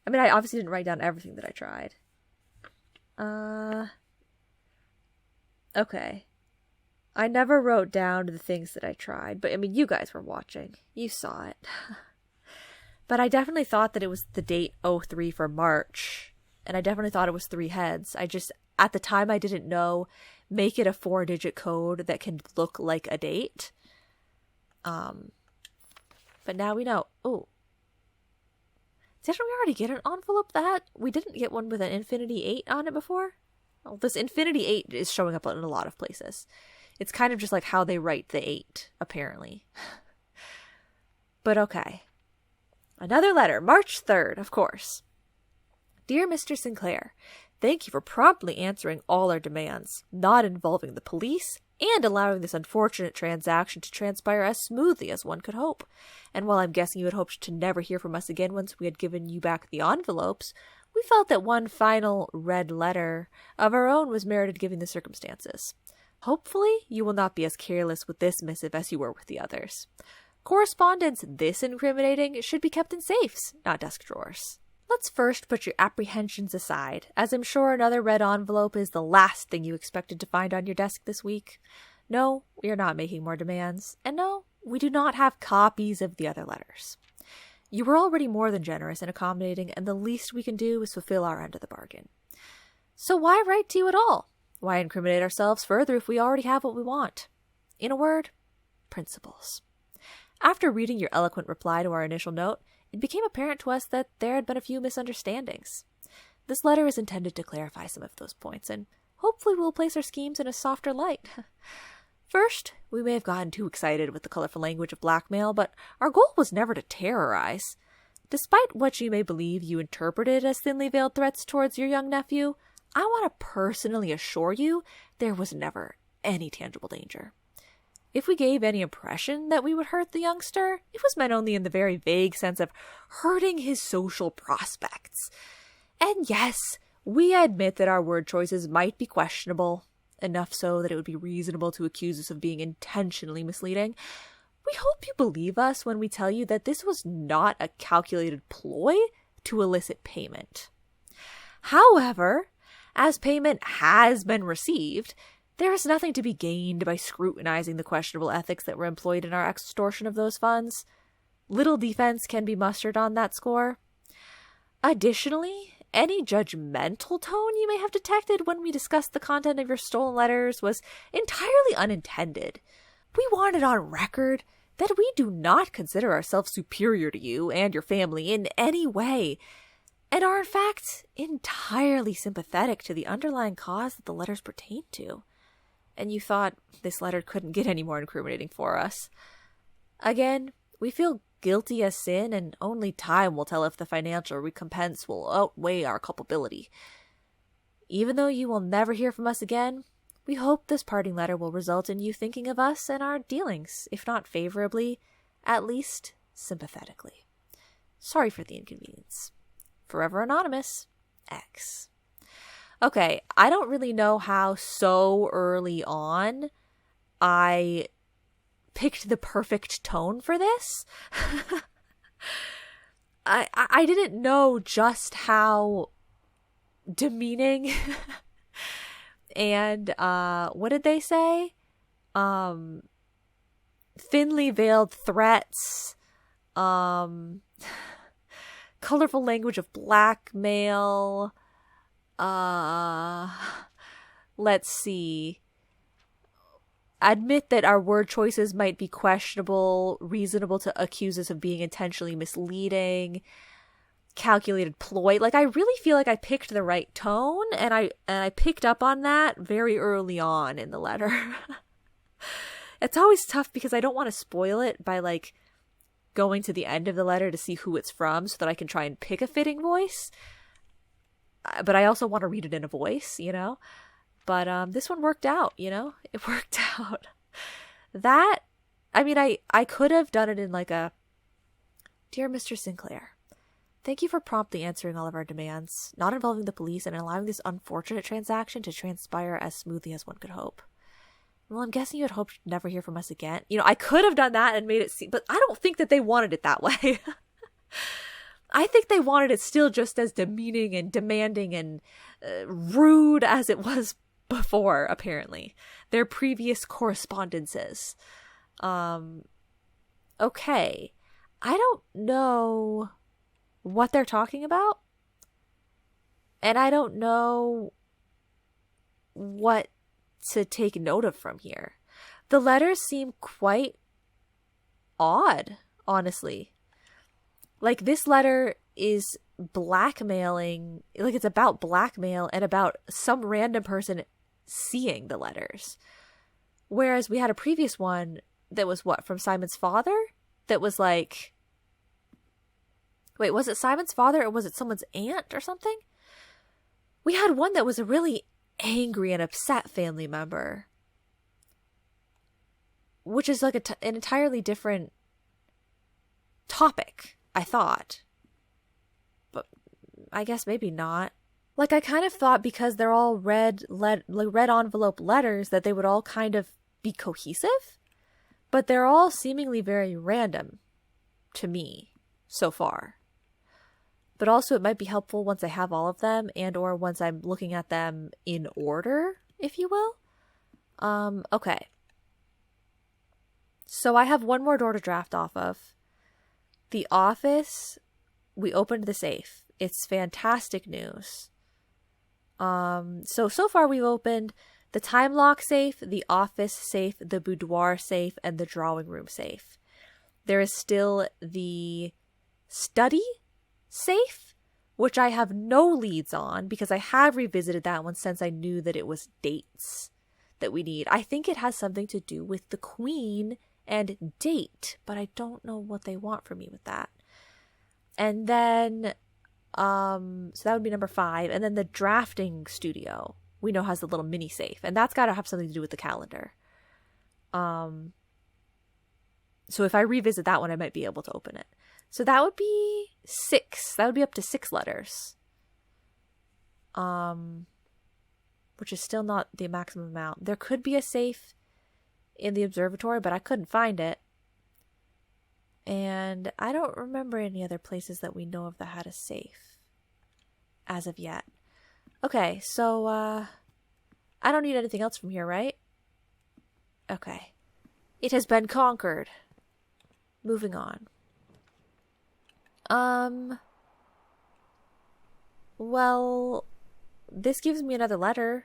I mean, I obviously didn't write down everything that I tried. Okay. I never wrote down the things that I tried, but I mean, you guys were watching. You saw it. But I definitely thought that it was the date 03 for March, and I definitely thought it was 3 heads. I just, at the time, I didn't know, make it a 4-digit code that can look like a date. But now we know. Ooh. Didn't we already get an envelope that? We didn't get one with an Infinity 8 on it before? Well, this Infinity 8 is showing up in a lot of places. It's kind of just like how they write the 8, apparently. But okay. Another letter, March 3rd, of course. Dear Mr. Sinclair, thank you for promptly answering all our demands, not involving the police, and allowing this unfortunate transaction to transpire as smoothly as one could hope. And while I'm guessing you had hoped to never hear from us again once we had given you back the envelopes, we felt that one final red letter of our own was merited given the circumstances. Hopefully, you will not be as careless with this missive as you were with the others. Correspondence this incriminating should be kept in safes, not desk drawers. Let's first put your apprehensions aside, as I'm sure another red envelope is the last thing you expected to find on your desk this week. No, we are not making more demands, and no, we do not have copies of the other letters. You were already more than generous and accommodating, and the least we can do is fulfill our end of the bargain. So why write to you at all? Why incriminate ourselves further if we already have what we want? In a word, principles. After reading your eloquent reply to our initial note, it became apparent to us that there had been a few misunderstandings. This letter is intended to clarify some of those points, and hopefully we'll place our schemes in a softer light. First, we may have gotten too excited with the colorful language of blackmail, but our goal was never to terrorize. Despite what you may believe you interpreted as thinly veiled threats towards your young nephew, I want to personally assure you there was never any tangible danger. If we gave any impression that we would hurt the youngster, it was meant only in the very vague sense of hurting his social prospects. And yes, we admit that our word choices might be questionable, enough so that it would be reasonable to accuse us of being intentionally misleading. We hope you believe us when we tell you that this was not a calculated ploy to elicit payment. However, as payment has been received, there is nothing to be gained by scrutinizing the questionable ethics that were employed in our extortion of those funds. Little defense can be mustered on that score. Additionally, any judgmental tone you may have detected when we discussed the content of your stolen letters was entirely unintended. We want it on record that we do not consider ourselves superior to you and your family in any way, and are in fact entirely sympathetic to the underlying cause that the letters pertain to. And you thought this letter couldn't get any more incriminating for us. Again, we feel guilty as sin, and only time will tell if the financial recompense will outweigh our culpability. Even though you will never hear from us again, we hope this parting letter will result in you thinking of us and our dealings, if not favorably, at least sympathetically. Sorry for the inconvenience. Forever Anonymous, X. Okay, I don't really know how so early on I picked the perfect tone for this. I didn't know just how demeaning and what did they say? Thinly veiled threats, colorful language of blackmail. Let's see. Admit that our word choices might be questionable, reasonable to accuse us of being intentionally misleading, calculated ploy. Like, I really feel like I picked the right tone, and I picked up on that very early on in the letter. It's always tough because I don't want to spoil it by, like, going to the end of the letter to see who it's from so that I can try and pick a fitting voice. But I also want to read it in a voice, you know? But this one worked out, you know? It worked out. That, I mean, I could have done it in like a, Dear Mr. Sinclair, thank you for promptly answering all of our demands, not involving the police, and allowing this unfortunate transaction to transpire as smoothly as one could hope. Well, I'm guessing you had hoped to never hear from us again. You know, I could have done that and made it seem, but I don't think that they wanted it that way. I think they wanted it still just as demeaning and demanding and rude as it was before, apparently. Their previous correspondences. Okay. I don't know what they're talking about. And I don't know what to take note of from here. The letters seem quite odd, honestly. Like, this letter is blackmailing, like, it's about blackmail and about some random person seeing the letters. Whereas we had a previous one that was what, from Simon's father? That was like, wait, was it Simon's father or was it someone's aunt or something? We had one that was a really angry and upset family member, which is like an entirely different topic, I thought. But I guess maybe not. Like, I kind of thought because they're all red envelope letters that they would all kind of be cohesive, but they're all seemingly very random to me so far. But also it might be helpful once I have all of them and or once I'm looking at them in order, if you will. Okay. So I have one more door to draft off of. The office, we opened the safe. It's fantastic news. So far we've opened the time lock safe, the office safe, the boudoir safe, and the drawing room safe. There is still the study safe, which I have no leads on because I have revisited that one since I knew that it was dates that we need. I think it has something to do with the queen and date, but I don't know what they want from me with that. And then, so that would be number 5. And then the drafting studio, we know has the little mini safe, and that's got to have something to do with the calendar. So if I revisit that one, I might be able to open it. So that would be 6. That would be up to 6 letters. Which is still not the maximum amount. There could be a safe in the observatory, but I couldn't find it. And I don't remember any other places that we know of that had a safe as of yet. Okay, so I don't need anything else from here, right? Okay. It has been conquered. Moving on. Well, this gives me another letter.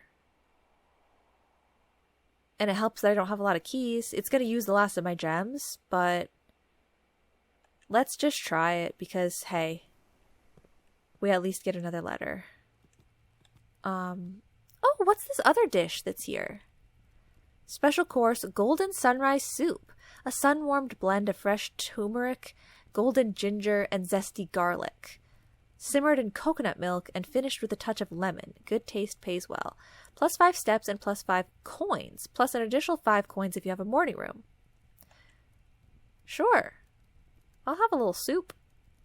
And it helps that I don't have a lot of keys. It's going to use the last of my gems, but let's just try it because, hey, we at least get another letter. Oh, what's this other dish that's here? Special course, golden sunrise soup. A sun-warmed blend of fresh turmeric, golden ginger, and zesty garlic. Simmered in coconut milk and finished with a touch of lemon. Good taste pays well. Plus 5 steps and plus 5 coins. Plus an additional 5 coins if you have a morning room. Sure. I'll have a little soup.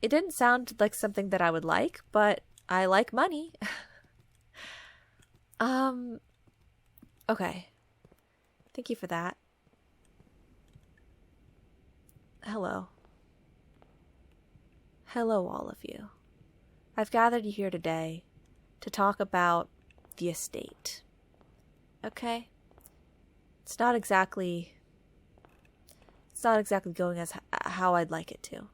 It didn't sound like something that I would like, but I like money. Okay. Thank you for that. Hello. Hello, all of you. I've gathered you here today to talk about the estate. Okay? It's not exactly going as how I'd like it to.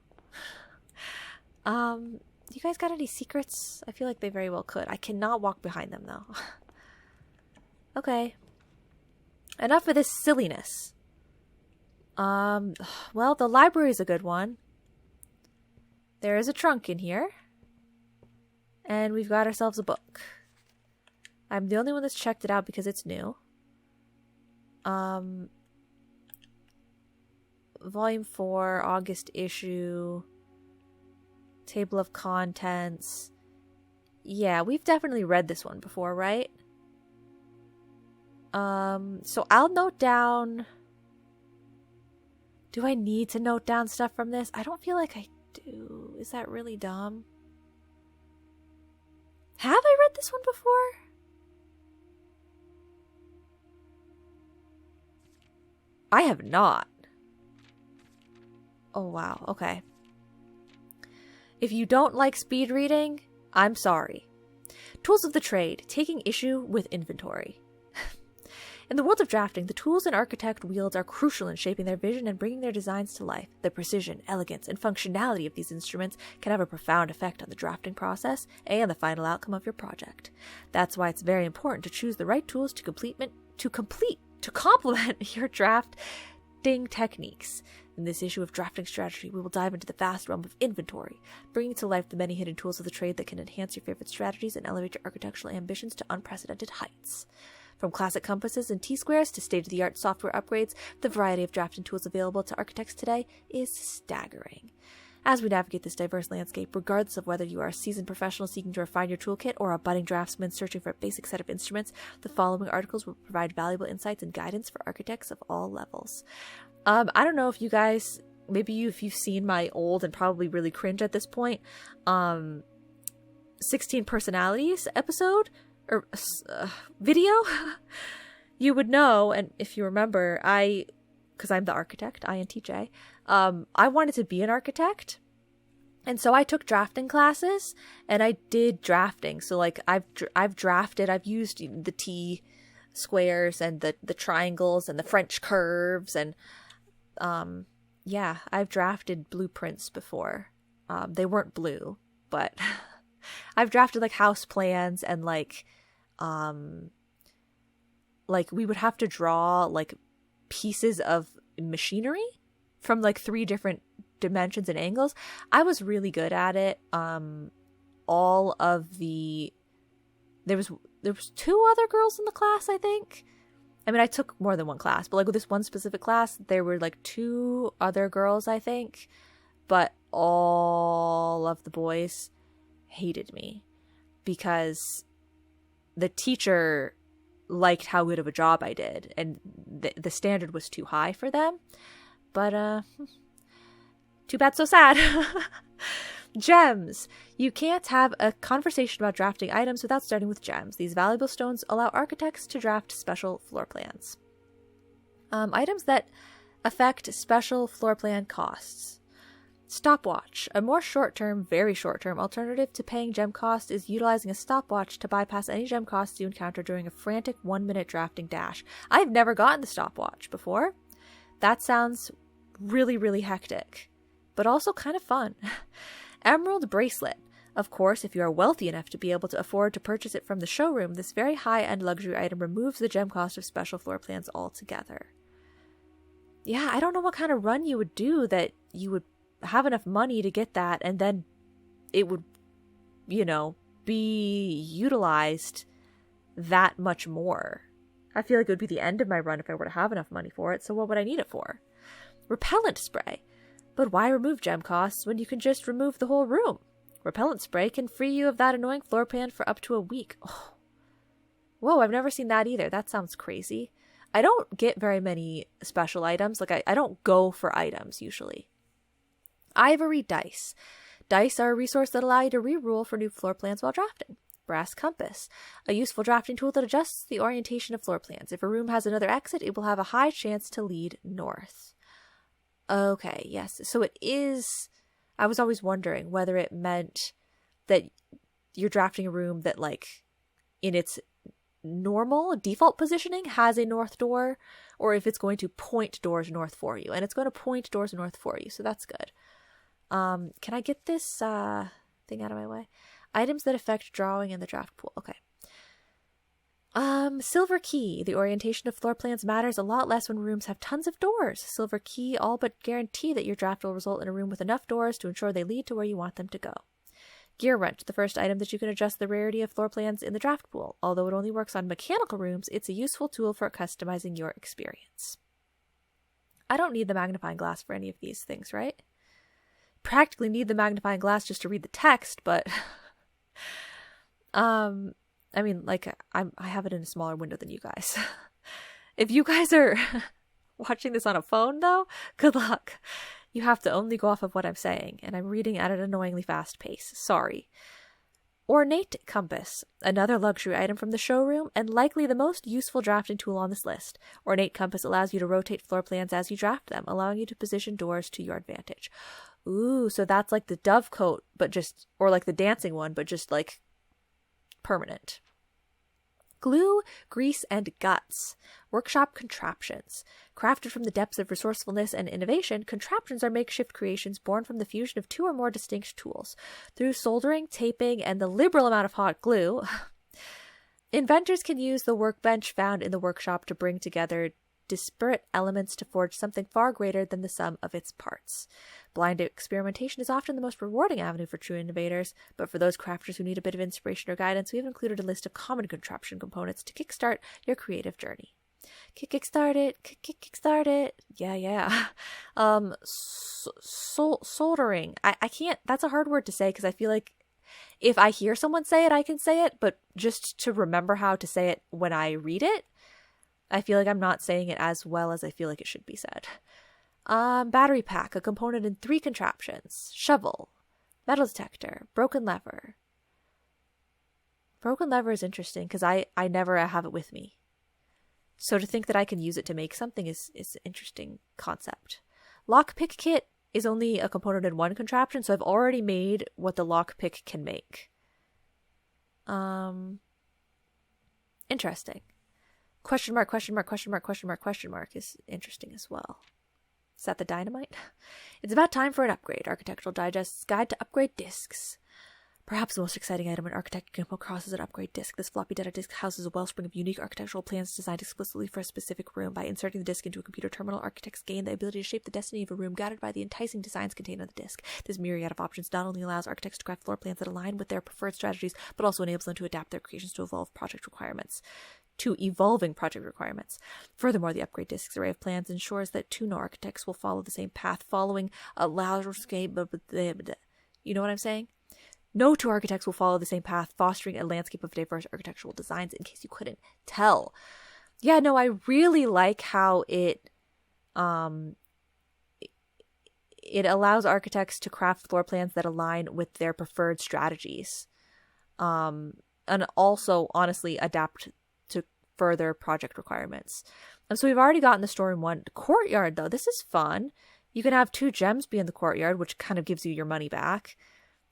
You guys got any secrets? I feel like they very well could. I cannot walk behind them, though. Okay. Enough of this silliness. Well, the library is a good one. There is a trunk in here. And we've got ourselves a book. I'm the only one that's checked it out because it's new. Volume 4, August issue. Table of contents. Yeah, we've definitely read this one before, right? So I'll note down... Do I need to note down stuff from this? I don't feel like I do. Is that really dumb? Have I read this one before? I have not. Oh, wow. Okay. If you don't like speed reading, I'm sorry. Tools of the trade. Taking issue with inventory. In the world of drafting, the tools an architect wields are crucial in shaping their vision and bringing their designs to life. The precision, elegance, and functionality of these instruments can have a profound effect on the drafting process and the final outcome of your project. That's why it's very important to choose the right tools to complement your drafting techniques. In this issue of Drafting Strategy, we will dive into the vast realm of inventory, bringing to life the many hidden tools of the trade that can enhance your favorite strategies and elevate your architectural ambitions to unprecedented heights. From classic compasses and T-squares to state-of-the-art software upgrades, the variety of drafting tools available to architects today is staggering. As we navigate this diverse landscape, regardless of whether you are a seasoned professional seeking to refine your toolkit or a budding draftsman searching for a basic set of instruments, the following articles will provide valuable insights and guidance for architects of all levels. I don't know if you guys, if you've seen my old and probably really cringe at this point, 16 Personalities episode, or video, you would know, and if you remember, because I'm the architect, INTJ, I wanted to be an architect, and so I took drafting classes, and I did drafting, so like, I've drafted, I've used the T squares, and the triangles, and the French curves, and yeah, I've drafted blueprints before. They weren't blue, but I've drafted like house plans and like we would have to draw like pieces of machinery from like 3 different dimensions and angles. I was really good at it. All of the there was 2 other girls in the class, I think. I mean, I took more than one class, but like with this one specific class, there were like 2 other girls, I think, but all of the boys hated me because the teacher liked how good of a job I did, and the standard was too high for them. But too bad, so sad. Gems. You can't have a conversation about drafting items without starting with gems. These valuable stones allow architects to draft special floor plans. Items that affect special floor plan costs. Stopwatch. A more short-term, very short-term alternative to paying gem costs is utilizing a stopwatch to bypass any gem costs you encounter during a frantic 1-minute drafting dash. I've never gotten the stopwatch before. That sounds really, really hectic, but also kind of fun. Emerald Bracelet. Of course, if you are wealthy enough to be able to afford to purchase it from the showroom, this very high-end luxury item removes the gem cost of special floor plans altogether. Yeah, I don't know what kind of run you would do that you would have enough money to get that, and then it would, be utilized that much more. I feel like it would be the end of my run if I were to have enough money for it, so what would I need it for? Repellent spray. But why remove gem costs when you can just remove the whole room? Repellent spray can free you of that annoying floor plan for up to a week. Oh. Whoa, I've never seen that either. That sounds crazy. I don't get very many special items. Like, I don't go for items, usually. Ivory dice. Dice are a resource that allow you to re-roll for new floor plans while drafting. Brass compass. A useful drafting tool that adjusts the orientation of floor plans. If a room has another exit, it will have a high chance to lead north. Okay, yes. So it is... I was always wondering whether it meant that you're drafting a room that, like, in its normal default positioning has a north door, or if it's going to point doors north for you. And it's going to point doors north for you, so that's good. Can I get this thing out of my way? Items that affect drawing in the draft pool. Okay. Silver key. The orientation of floor plans matters a lot less when rooms have tons of doors. Silver key all but guarantee that your draft will result in a room with enough doors to ensure they lead to where you want them to go. Gear wrench. The first item that you can adjust the rarity of floor plans in the draft pool. Although it only works on mechanical rooms, it's a useful tool for customizing your experience. I don't need the magnifying glass for any of these things, right? Practically need the magnifying glass just to read the text, but I mean, like, I have it in a smaller window than you guys. If you guys are watching this on a phone, though, good luck. You have to only go off of what I'm saying, and I'm reading at an annoyingly fast pace. Sorry. Ornate compass. Another luxury item from the showroom, and likely the most useful drafting tool on this list. Ornate compass allows you to rotate floor plans as you draft them, allowing you to position doors to your advantage. Ooh, so that's like the dovecoat, but just, or like the dancing one, but just like permanent. Glue, grease, and guts. Workshop contraptions. Crafted from the depths of resourcefulness and innovation, contraptions are makeshift creations born from the fusion of 2 or more distinct tools. Through soldering, taping, and the liberal amount of hot glue, inventors can use the workbench found in the workshop to bring together disparate elements to forge something far greater than the sum of its parts. Blind experimentation is often the most rewarding avenue for true innovators, but for those crafters who need a bit of inspiration or guidance, we have included a list of common contraption components to kickstart your creative journey. Kickstart it. Yeah. Soldering. I can't, that's a hard word to say because I feel like if I hear someone say it, I can say it, but just to remember how to say it when I read it, I feel like I'm not saying it as well as I feel like it should be said. Battery pack, a component in 3 contraptions. Shovel, metal detector, broken lever. Broken lever is interesting because I never have it with me. So to think that I can use it to make something is an interesting concept. Lockpick kit is only a component in 1 contraption, so I've already made what the lockpick can make. Interesting. Question mark is interesting as well. Is that the dynamite? It's about time for an upgrade. Architectural Digest's Guide to Upgrade Discs. Perhaps the most exciting item an architect can come across is an upgrade disc. This floppy data disc houses a wellspring of unique architectural plans designed explicitly for a specific room. By inserting the disc into a computer terminal, architects gain the ability to shape the destiny of a room guided by the enticing designs contained on the disc. This myriad of options not only allows architects to craft floor plans that align with their preferred strategies, but also enables them to adapt their creations to evolving project requirements. Furthermore, the upgrade disc's array of plans ensures that two architects will follow the same path, following a landscape. You know what I'm saying? No two architects will follow the same path, fostering a landscape of diverse architectural designs, in case you couldn't tell. Yeah, no, I really like how it allows architects to craft floor plans that align with their preferred strategies. And also, honestly, adapt to further project requirements. So we've already gotten the storeroom 1. Courtyard, though, this is fun. You can have 2 gems be in the courtyard, which kind of gives you your money back.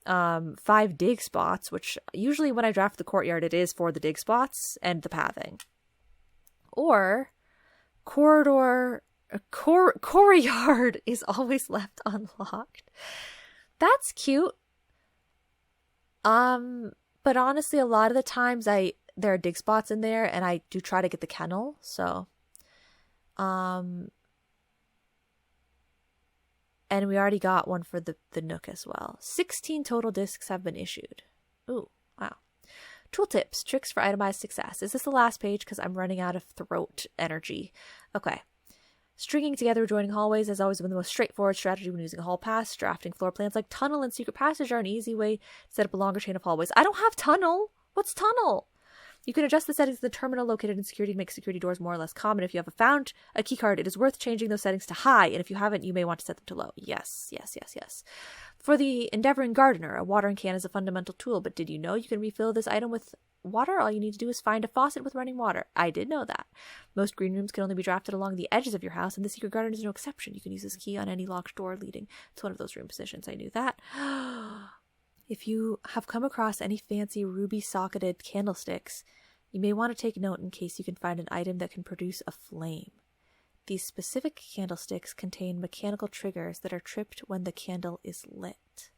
5 dig spots, which usually when I draft the courtyard, it is for the dig spots and the pathing. Or courtyard is always left unlocked. That's cute. But honestly, a lot of the times there are dig spots in there, and I do try to get the kennel. So, and we already got one for the Nook as well. 16 total discs have been issued. Ooh, wow. Tooltips, tricks for itemized success. Is this the last page? Because I'm running out of throat energy. Okay. Stringing together adjoining hallways has always been the most straightforward strategy when using a hall pass. Drafting floor plans like tunnel and secret passage are an easy way to set up a longer chain of hallways. I don't have tunnel. What's tunnel? You can adjust the settings of the terminal located in security to make security doors more or less common. If you have found a keycard, it is worth changing those settings to high, and if you haven't, you may want to set them to low. Yes. For the endeavoring gardener, a watering can is a fundamental tool, but did you know you can refill this item with water? All you need to do is find a faucet with running water. I did know that. Most green rooms can only be drafted along the edges of your house, and the secret garden is no exception. You can use this key on any locked door leading to one of those room positions. I knew that. If you have come across any fancy ruby-socketed candlesticks, you may want to take note in case you can find an item that can produce a flame. These specific candlesticks contain mechanical triggers that are tripped when the candle is lit.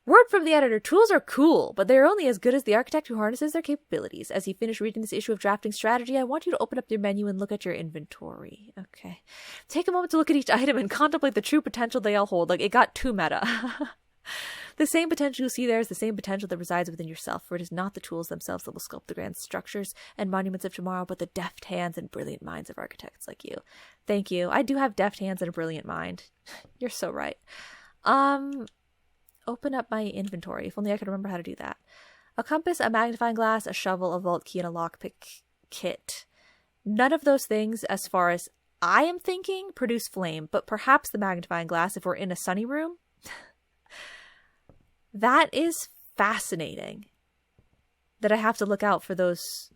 Word from the editor, tools are cool, but they're only as good as the architect who harnesses their capabilities. As you finish reading this issue of Drafting Strategy, I want you to open up your menu and look at your inventory. Okay. Take a moment to look at each item and contemplate the true potential they all hold. Like, it got too meta. The same potential you see there is the same potential that resides within yourself, for it is not the tools themselves that will sculpt the grand structures and monuments of tomorrow, but the deft hands and brilliant minds of architects like you. Thank you. I do have deft hands and a brilliant mind. You're so right. Open up my inventory. If only I could remember how to do that. A compass, a magnifying glass, a shovel, a vault key, and a lockpick kit. None of those things, as far as I am thinking, produce flame, but perhaps the magnifying glass if we're in a sunny room. That is fascinating that I have to look out for those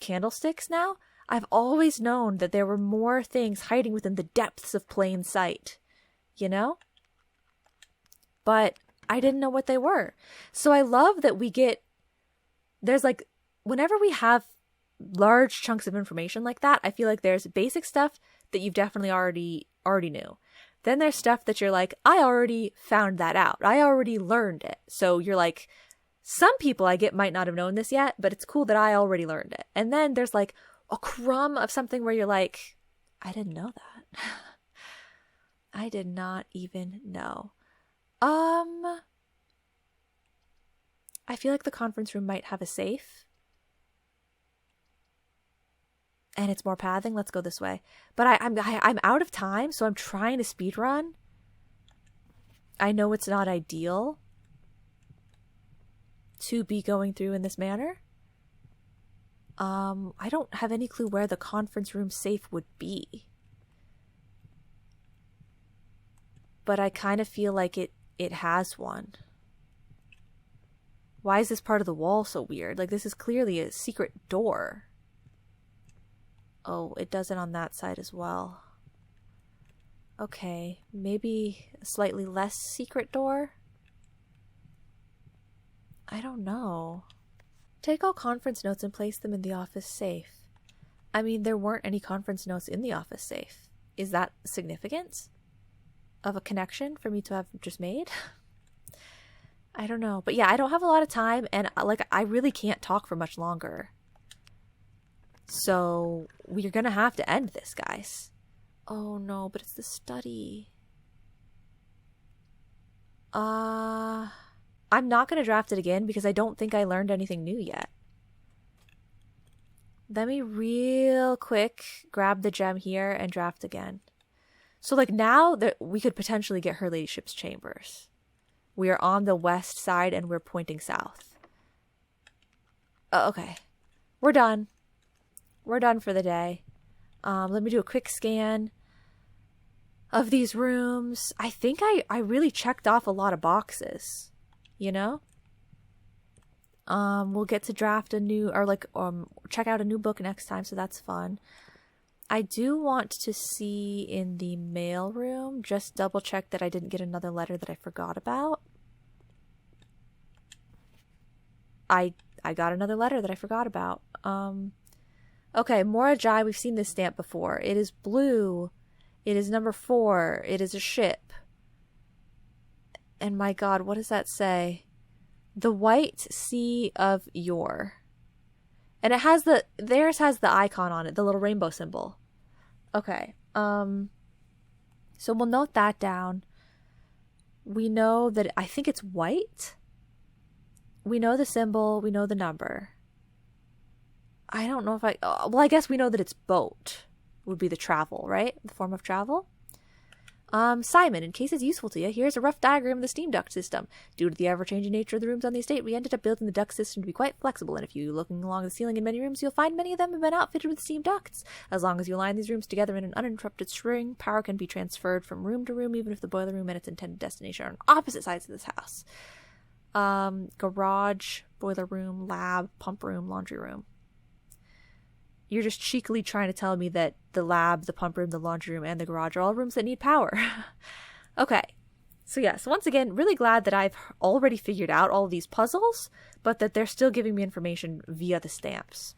candlesticks now. I've always known that there were more things hiding within the depths of plain sight, you know? But I didn't know what they were. So I love that there's like, whenever we have large chunks of information like that, I feel like there's basic stuff that you've definitely already knew. Then there's stuff that you're like, I already found that out. I already learned it. So you're like, some people I get might not have known this yet, but it's cool that I already learned it. And then there's like a crumb of something where you're like, I didn't know that. I did not even know. I feel like the conference room might have a safe. And it's more pathing. Let's go this way. But I'm out of time, so I'm trying to speed run. I know it's not ideal to be going through in this manner. I don't have any clue where the conference room safe would be. But I kind of feel like it has one. Why is this part of the wall so weird? Like, this is clearly a secret door. Oh, it does it on that side as well. Okay, maybe a slightly less secret door? I don't know. Take all conference notes and place them in the office safe. I mean, there weren't any conference notes in the office safe. Is that significant of a connection for me to have just made? I don't know. But yeah, I don't have a lot of time, and like I really can't talk for much longer. So we're gonna have to end this, guys. Oh no, but it's the study. I'm not gonna draft it again because I don't think I learned anything new yet. Let me real quick grab the gem here and draft again. So like now that we could potentially get Her Ladyship's chambers. We are on the west side and we're pointing south. Okay. We're done. We're done for the day. Let me do a quick scan of these rooms. I think I really checked off a lot of boxes, you know? We'll get to draft a new, or like, check out a new book next time, so that's fun. I do want to see in the mail room, just double check that I didn't get another letter that I forgot about. I got another letter that I forgot about. Okay, Mora Jai, we've seen this stamp before. It is blue. It is number 4. It is a ship. And my God, what does that say? The White Sea of Yore. And it has theirs has the icon on it, the little rainbow symbol. Okay. So we'll note that down. We know that, I think it's white. We know the symbol, we know the number. I don't know if well, I guess we know that it's boat would be the travel, right? The form of travel. Simon, in case it's useful to you, here's a rough diagram of the steam duct system. Due to the ever-changing nature of the rooms on the estate, we ended up building the duct system to be quite flexible, and if you're looking along the ceiling in many rooms, you'll find many of them have been outfitted with steam ducts. As long as you line these rooms together in an uninterrupted string, power can be transferred from room to room, even if the boiler room and its intended destination are on opposite sides of this house. Garage, boiler room, lab, pump room, laundry room. You're just cheekily trying to tell me that the lab, the pump room, the laundry room, and the garage are all rooms that need power. Okay. So yes, once again, really glad that I've already figured out all of these puzzles, but that they're still giving me information via the stamps.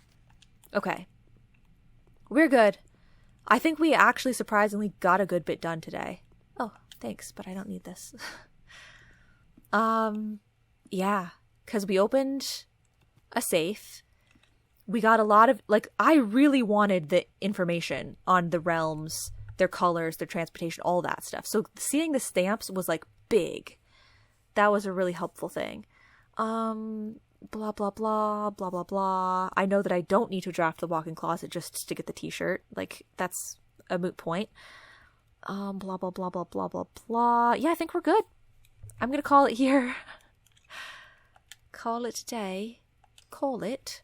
Okay. We're good. I think we actually surprisingly got a good bit done today. Oh, thanks, but I don't need this. Yeah, because we opened a safe. We got a lot of, like, I really wanted the information on the realms, their colors, their transportation, all that stuff. So seeing the stamps was, like, big. That was a really helpful thing. Blah, blah, blah, blah, blah, blah. I know that I don't need to draft the walk-in closet just to get the t-shirt. Like, that's a moot point. Blah, blah, blah, blah, blah, blah, blah. Yeah, I think we're good. I'm going to call it here. Call it today. Call it.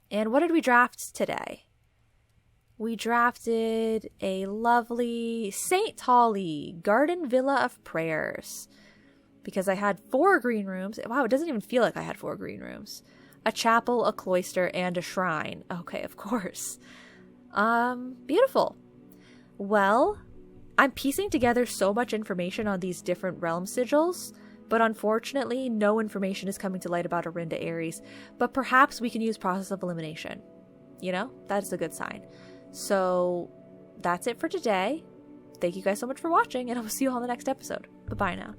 And what did we draft today? We drafted a lovely St. Holly Garden Villa of Prayers. Because I had 4 green rooms. Wow, it doesn't even feel like I had 4 green rooms. A chapel, a cloister, and a shrine. Okay, of course. Beautiful. Well, I'm piecing together so much information on these different realm sigils, but unfortunately, no information is coming to light about Orinda Aries. But perhaps we can use process of elimination. You know, that's a good sign. So that's it for today. Thank you guys so much for watching, and I will see you all in the next episode. Bye-bye now.